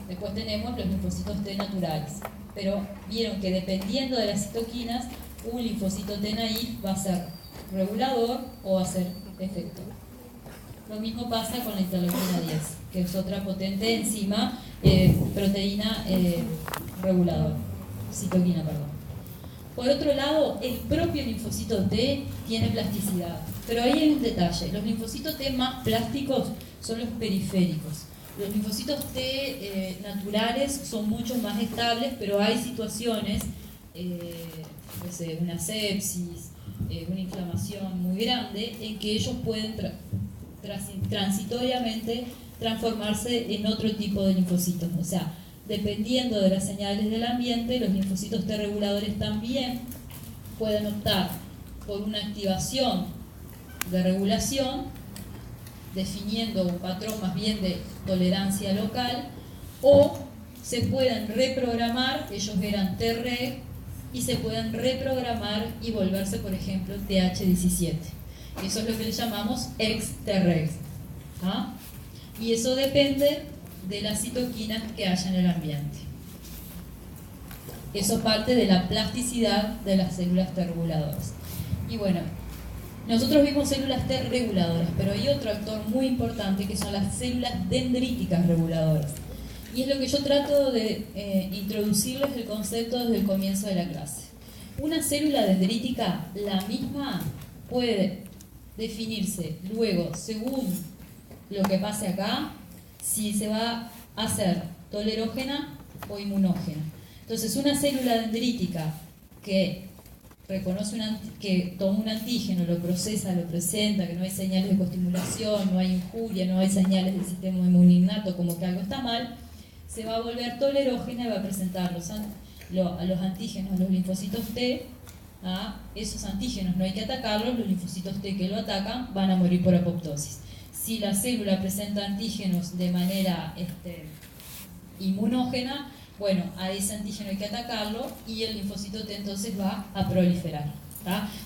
Después tenemos los linfocitos T naturales. Pero vieron que dependiendo de las citoquinas, un linfocito T naïf va a ser regulador o va a ser efector. Lo mismo pasa con la interleuquina 10, que es otra potente enzima, proteína reguladora, citoquina, perdón. Por otro lado, el propio linfocito T tiene plasticidad, pero ahí hay un detalle. Los linfocitos T más plásticos son los periféricos. Los linfocitos T naturales son mucho más estables, pero hay situaciones, una sepsis, una inflamación muy grande, en que ellos pueden transitoriamente transformarse en otro tipo de linfocitos. O sea, dependiendo de las señales del ambiente, los linfocitos T reguladores también pueden optar por una activación de regulación, definiendo un patrón más bien de tolerancia local, o se pueden reprogramar, ellos eran Treg, y se pueden reprogramar y volverse, por ejemplo, TH17. Eso es lo que le llamamos ex-Tregs. ¿Ah? Y eso depende de las citoquinas que haya en el ambiente. Eso parte de la plasticidad de las células T reguladoras. Y bueno, nosotros vimos células T reguladoras, pero hay otro actor muy importante que son las células dendríticas reguladoras. Y es lo que yo trato de introducirles el concepto desde el comienzo de la clase. Una célula dendrítica, la misma, puede definirse luego, según lo que pase acá, si se va a hacer tolerógena o inmunógena. Entonces, una célula dendrítica que reconoce que toma un antígeno, lo procesa, lo presenta, que no hay señales de coestimulación, no hay injuria, no hay señales del sistema inmune innato como que algo está mal, se va a volver tolerógena y va a presentar a los antígenos, los linfocitos T. Esos antígenos no hay que atacarlos, los linfocitos T que lo atacan van a morir por apoptosis. Si la célula presenta antígenos de manera inmunógena, bueno, a ese antígeno hay que atacarlo y el linfocito T entonces va a proliferar.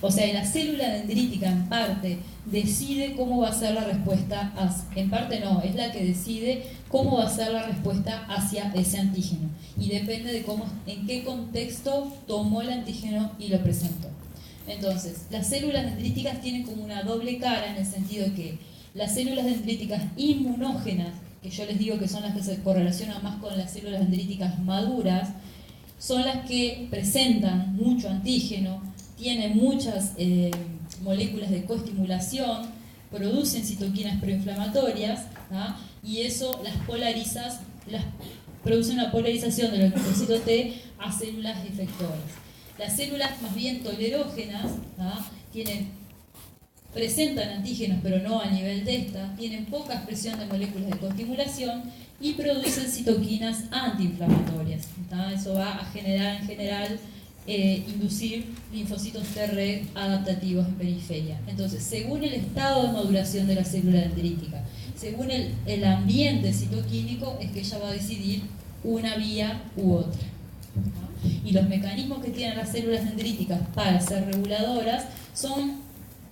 O sea, la célula dendrítica en parte decide cómo va a ser la respuesta, en parte no, es la que decide cómo va a ser la respuesta hacia ese antígeno y depende de en qué contexto tomó el antígeno y lo presentó. Entonces, las células dendríticas tienen como una doble cara en el sentido de que las células dendríticas inmunógenas, que yo les digo que son las que se correlacionan más con las células dendríticas maduras, son las que presentan mucho antígeno, tienen muchas moléculas de coestimulación, producen citoquinas proinflamatorias, y eso produce una polarización de los linfocitos T a células efectoras. Las células más bien tolerógenas presentan antígenos, pero no a nivel de esta, tienen poca expresión de moléculas de coestimulación y producen citoquinas antiinflamatorias. Eso va a generar en general inducir linfocitos T adaptativos en periferia. Entonces, según el estado de maduración de la célula dendrítica, según el ambiente citoquímico, es que ella va a decidir una vía u otra. Y los mecanismos que tienen las células dendríticas para ser reguladoras son,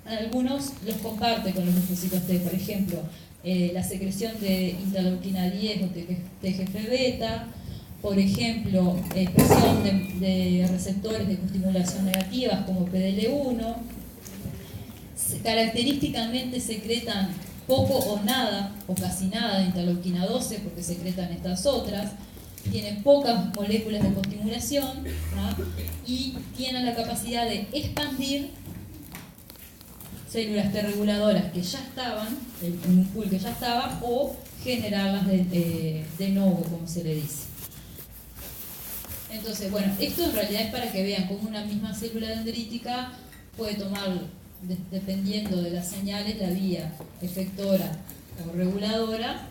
algunos los comparte con los linfocitos T, por ejemplo, la secreción de interleuquina 10 o TGF-beta, por ejemplo, expresión de receptores de coestimulación negativas como PDL1, característicamente secretan poco o nada, o casi nada de interleuquina 12 porque secretan estas otras, tienen pocas moléculas de coestimulación y tienen la capacidad de expandir células T reguladoras que ya estaban, en un pool que ya estaba, o generarlas de nuevo, como se le dice. Entonces, bueno, esto en realidad es para que vean cómo una misma célula dendrítica puede tomar, dependiendo de las señales, la vía efectora o reguladora,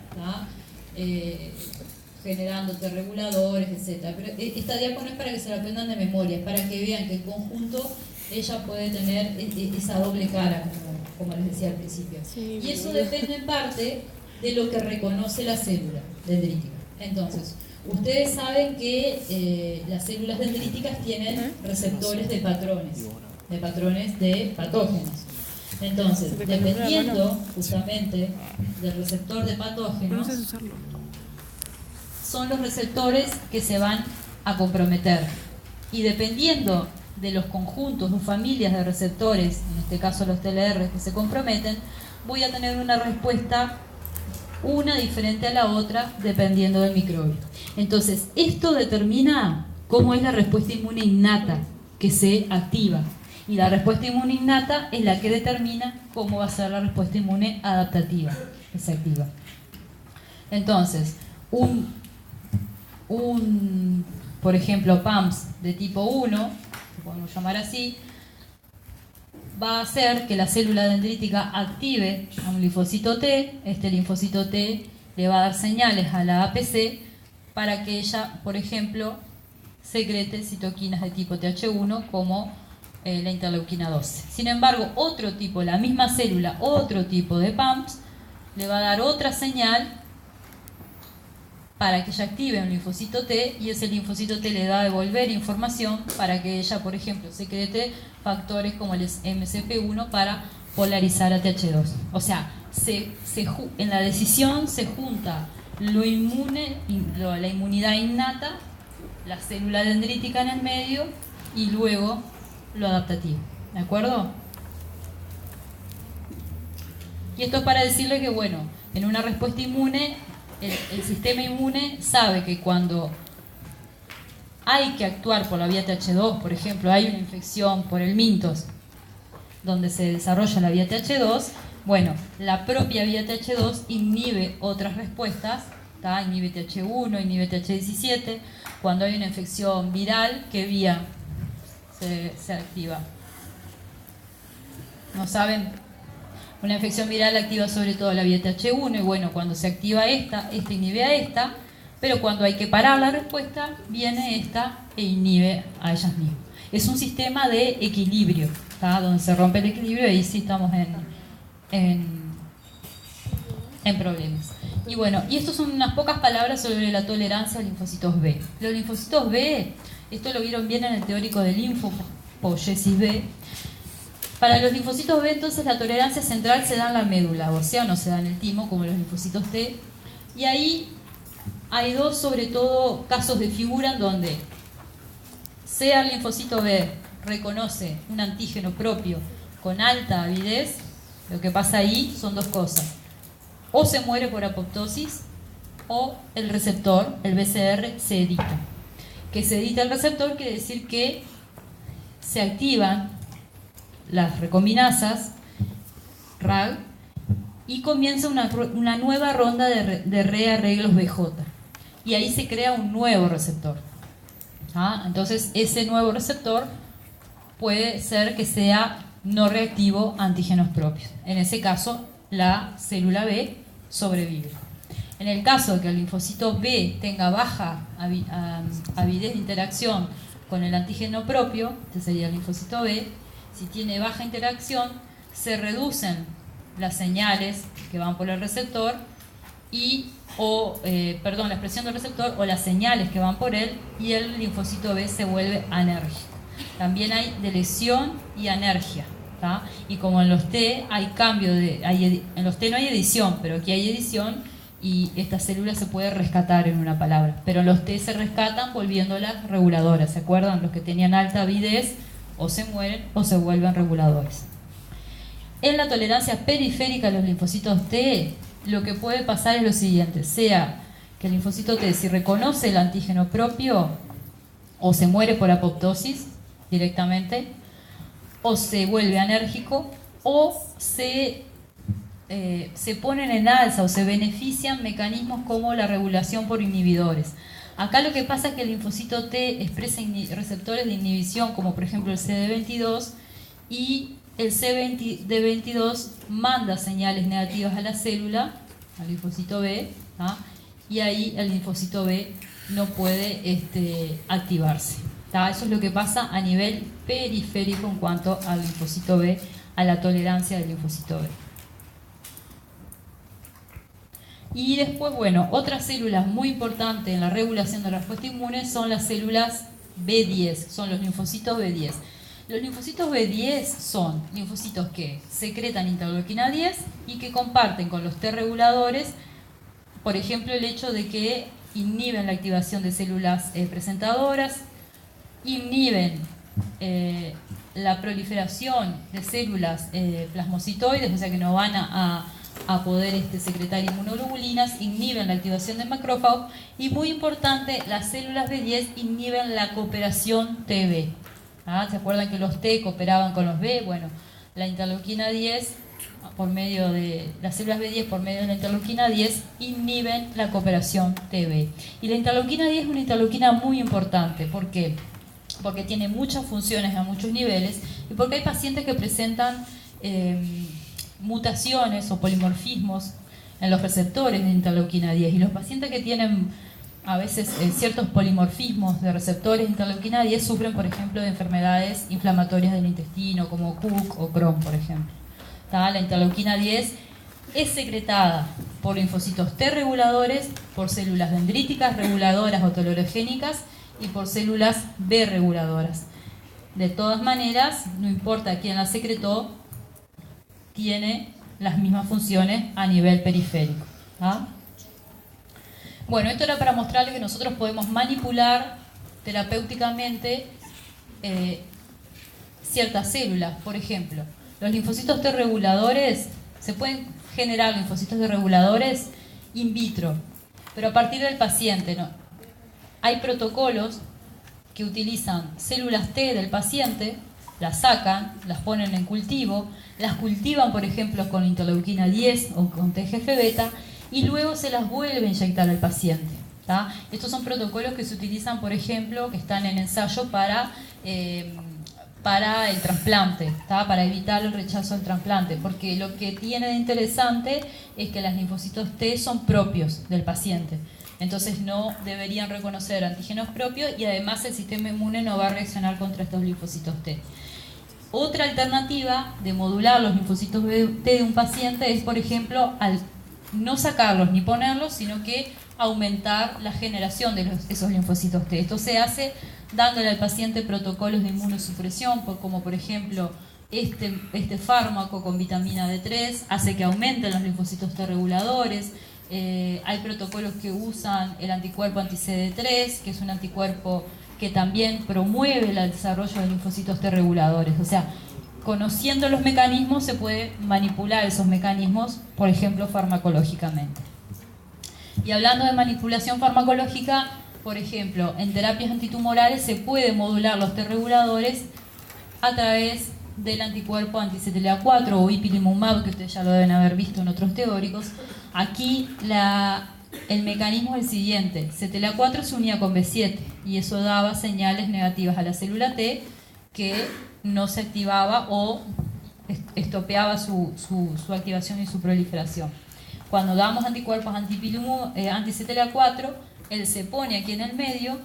generando T reguladores, etc. Pero esta diapo no es para que se la aprendan de memoria, es para que vean que el conjunto ella puede tener esa doble cara, como les decía al principio. Sí, y eso depende en parte de lo que reconoce la célula dendrítica. Entonces, ustedes saben que las células dendríticas tienen receptores de patrones de patógenos. Entonces, dependiendo justamente del receptor de patógenos, son los receptores que se van a comprometer. Y dependiendo de los conjuntos o familias de receptores, en este caso los TLR que se comprometen, voy a tener una respuesta una diferente a la otra dependiendo del microbio. Entonces, esto determina cómo es la respuesta inmune innata que se activa. Y la respuesta inmune innata es la que determina cómo va a ser la respuesta inmune adaptativa que se activa. Entonces, por ejemplo, PAMS de tipo 1, que podemos llamar así, va a hacer que la célula dendrítica active a un linfocito T. Este linfocito T le va a dar señales a la APC para que ella, por ejemplo, secrete citoquinas de tipo TH1 como la interleuquina 12. Sin embargo, otro tipo, la misma célula, otro tipo de PAMS, le va a dar otra señal para que ella active un linfocito T y ese linfocito T le va a devolver información para que ella, por ejemplo, secrete factores como el MCP1 para polarizar a TH2. O sea, en la decisión se junta lo inmune, la inmunidad innata, la célula dendrítica en el medio y luego lo adaptativo. ¿De acuerdo? Y esto es para decirle que, bueno, en una respuesta inmune, el sistema inmune sabe que cuando hay que actuar por la vía TH2, por ejemplo, hay una infección por el Mintos, donde se desarrolla la vía TH2, bueno, la propia vía TH2 inhibe otras respuestas, ¿tá? Inhibe TH1, inhibe TH17. Cuando hay una infección viral, ¿qué vía se activa? ¿No saben? Una infección viral activa sobre todo la vía TH1 y bueno, cuando se activa esta inhibe a esta, pero cuando hay que parar la respuesta, viene esta e inhibe a ellas mismas. Es un sistema de equilibrio, ¿tá? Donde se rompe el equilibrio y ahí sí estamos en problemas. Y bueno, y estas son unas pocas palabras sobre la tolerancia a linfocitos B. Los linfocitos B, esto lo vieron bien en el teórico del linfopoiesis B. Para los linfocitos B, entonces, la tolerancia central se da en la médula ósea, no se da en el timo, como los linfocitos T. Y ahí hay dos, sobre todo, casos de figura en donde sea el linfocito B reconoce un antígeno propio con alta avidez. Lo que pasa ahí son dos cosas. O se muere por apoptosis, o el receptor, el BCR, se edita. Que se edita el receptor quiere decir que se activan las recombinasas RAG y comienza una nueva ronda de rearreglos BJ. Y ahí se crea un nuevo receptor. ¿Ah? Entonces, ese nuevo receptor puede ser que sea no reactivo a antígenos propios. En ese caso, la célula B sobrevive. En el caso de que el linfocito B tenga baja avidez de interacción con el antígeno propio, este sería el linfocito B, si tiene baja interacción, se reducen las señales que van por el receptor la expresión del receptor o las señales que van por él, y el linfocito B se vuelve anérgico. También hay delesión y anergia, ¿tá? Y como en los T hay cambio en los T no hay edición, pero aquí hay edición y esta célula se puede rescatar en una palabra. Pero los T se rescatan volviéndolas reguladoras. ¿Se acuerdan? Los que tenían alta avidez o se mueren o se vuelven reguladores. En la tolerancia periférica a los linfocitos T, lo que puede pasar es lo siguiente: sea que el linfocito T, si reconoce el antígeno propio, o se muere por apoptosis directamente, o se vuelve anérgico, o se ponen en alza o se benefician mecanismos como la regulación por inhibidores. Acá lo que pasa es que el linfocito T expresa receptores de inhibición, como por ejemplo el CD22, y el CD22 manda señales negativas a la célula, al linfocito B, ¿tá? Y ahí el linfocito B no puede activarse, ¿tá? Eso es lo que pasa a nivel periférico en cuanto al linfocito B, a la tolerancia del linfocito B. Y después, bueno, otras células muy importantes en la regulación de la respuesta inmune son las células B10, son los linfocitos B10. Los linfocitos B10 son linfocitos que secretan interleuquina 10 y que comparten con los T reguladores, por ejemplo, el hecho de que inhiben la activación de células presentadoras, inhiben la proliferación de células plasmocitoides, o sea que no van a poder secretar inmunoglobulinas, inhiben la activación de macrófagos y, muy importante, las células B10 inhiben la cooperación TB. ¿Ah? ¿Se acuerdan que los T cooperaban con los B? Bueno, la interleuquina 10, por medio de las células B10, por medio de la interleuquina 10, inhiben la cooperación TB. Y la interleuquina 10 es una interleuquina muy importante. ¿Por qué? Porque tiene muchas funciones a muchos niveles y porque hay pacientes que presentan mutaciones o polimorfismos en los receptores de interleuquina 10. Y los pacientes que tienen a veces ciertos polimorfismos de receptores de interleuquina 10 sufren, por ejemplo, de enfermedades inflamatorias del intestino, como Cook o Crohn, por ejemplo. ¿Tá? La interleuquina 10 es secretada por linfocitos T reguladores, por células dendríticas reguladoras o tolerogénicas y por células B reguladoras. De todas maneras, no importa quién la secretó, tiene las mismas funciones a nivel periférico. ¿Ah? Bueno, esto era para mostrarles que nosotros podemos manipular terapéuticamente ciertas células. Por ejemplo, los linfocitos T reguladores, se pueden generar linfocitos T reguladores in vitro, pero a partir del paciente, ¿no? Hay protocolos que utilizan células T del paciente, las sacan, las ponen en cultivo, las cultivan, por ejemplo, con interleuquina 10 o con TGF-beta, y luego se las vuelve a inyectar al paciente. ¿Tá? Estos son protocolos que se utilizan, por ejemplo, que están en ensayo para el trasplante, ¿tá? Para evitar el rechazo al trasplante, porque lo que tiene de interesante es que los linfocitos T son propios del paciente, entonces no deberían reconocer antígenos propios y además el sistema inmune no va a reaccionar contra estos linfocitos T. Otra alternativa de modular los linfocitos T de un paciente es, por ejemplo, al no sacarlos ni ponerlos, sino que aumentar la generación de esos linfocitos T. Esto se hace dándole al paciente protocolos de inmunosupresión, como por ejemplo este fármaco con vitamina D3 hace que aumenten los linfocitos T reguladores. Hay protocolos que usan el anticuerpo anti-CD3, que es un anticuerpo que también promueve el desarrollo de linfocitos T reguladores. O sea, conociendo los mecanismos se puede manipular esos mecanismos, por ejemplo, farmacológicamente. Y hablando de manipulación farmacológica, por ejemplo, en terapias antitumorales se puede modular los T reguladores a través del anticuerpo anti-CTLA4 o ipilimumab, que ustedes ya lo deben haber visto en otros teóricos. Aquí el mecanismo es el siguiente: CTLA4 se unía con B7 y eso daba señales negativas a la célula T que no se activaba o estopeaba su activación y su proliferación. Cuando damos anticuerpos anti-CTLA4, él se pone aquí en el medio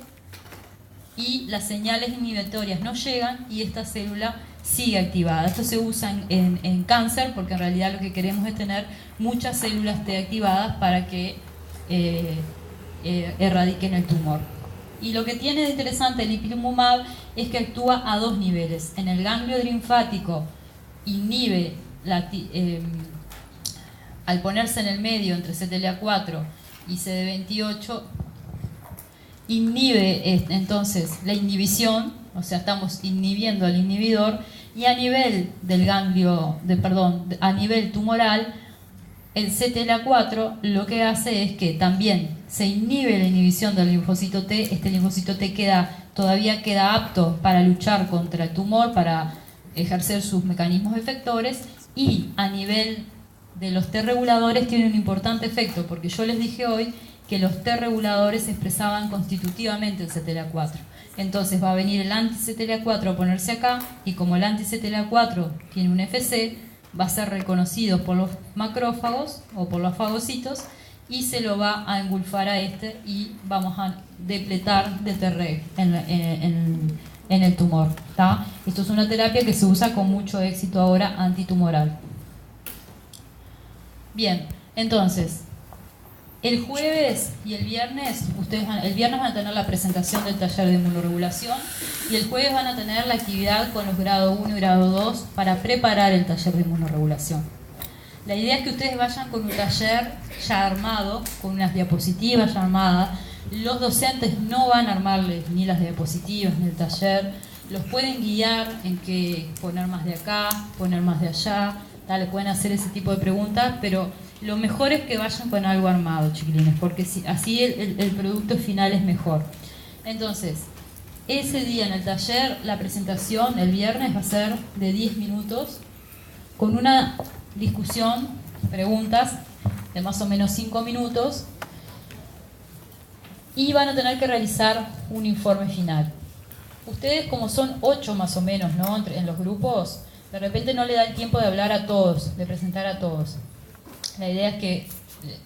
y las señales inhibitorias no llegan y esta célula sigue activada. Esto se usa en cáncer porque en realidad lo que queremos es tener muchas células T activadas para que erradiquen el tumor. Y lo que tiene de interesante el ipilimumab es que actúa a dos niveles. En el ganglio linfático inhibe al ponerse en el medio entre CTLA4 y CD28, inhibe entonces la inhibición, o sea, estamos inhibiendo al inhibidor, y a nivel del ganglio, a nivel tumoral, el CTLA4 lo que hace es que también se inhibe la inhibición del linfocito T. Este linfocito T todavía queda apto para luchar contra el tumor, para ejercer sus mecanismos efectores, y a nivel de los T reguladores tiene un importante efecto, porque yo les dije hoy que los T reguladores expresaban constitutivamente el CTLA4. Entonces va a venir el anti-CTLA4 a ponerse acá, y como el anti-CTLA4 tiene un FC, va a ser reconocido por los macrófagos o por los fagocitos y se lo va a engulfar a este y vamos a depletar de Treg en el tumor. ¿Tá? Esto es una terapia que se usa con mucho éxito ahora antitumoral. Bien, entonces, el jueves y el viernes, el viernes van a tener la presentación del taller de inmunoregulación y el jueves van a tener la actividad con los grado 1 y grado 2 para preparar el taller de inmunoregulación. La idea es que ustedes vayan con un taller ya armado, con unas diapositivas ya armadas. Los docentes no van a armarles ni las diapositivas ni el taller, los pueden guiar en que poner más de acá, poner más de allá, le pueden hacer ese tipo de preguntas, pero lo mejor es que vayan con algo armado, chiquilines, porque así el producto final es mejor. Entonces, ese día en el taller, la presentación el viernes va a ser de 10 minutos, con una discusión, preguntas de más o menos 5 minutos, y van a tener que realizar un informe final. Ustedes, como son 8 más o menos, ¿no?, en los grupos, de repente no le da el tiempo de hablar a todos, de presentar a todos. La idea es que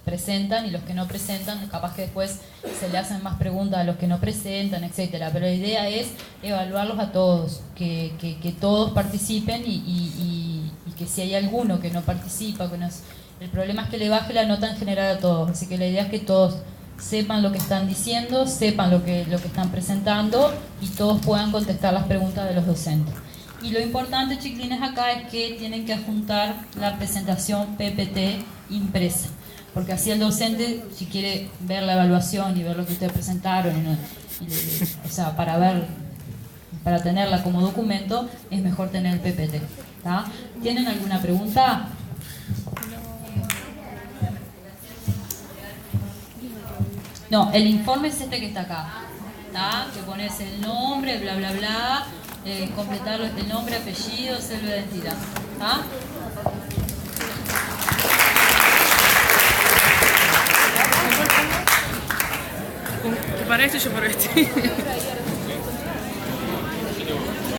presentan y los que no presentan, capaz que después se le hacen más preguntas a los que no presentan, etcétera. Pero la idea es evaluarlos a todos, que todos participen y que si hay alguno que no participa, el problema es que le baje la nota en general a todos. Así que la idea es que todos sepan lo que están diciendo, sepan lo que están presentando y todos puedan contestar las preguntas de los docentes. Y lo importante, chiquilines, acá es que tienen que adjuntar la presentación PPT impresa, porque así el docente, si quiere ver la evaluación y ver lo que ustedes presentaron, o sea, para tenerla como documento, es mejor tener el PPT. ¿Tá? ¿Tienen alguna pregunta? No, el informe es este que está acá. ¿tá? Que pones el nombre, bla, bla, bla, completar el nombre, apellido, cédula de identidad. ¿Tá? Para esto yo por este.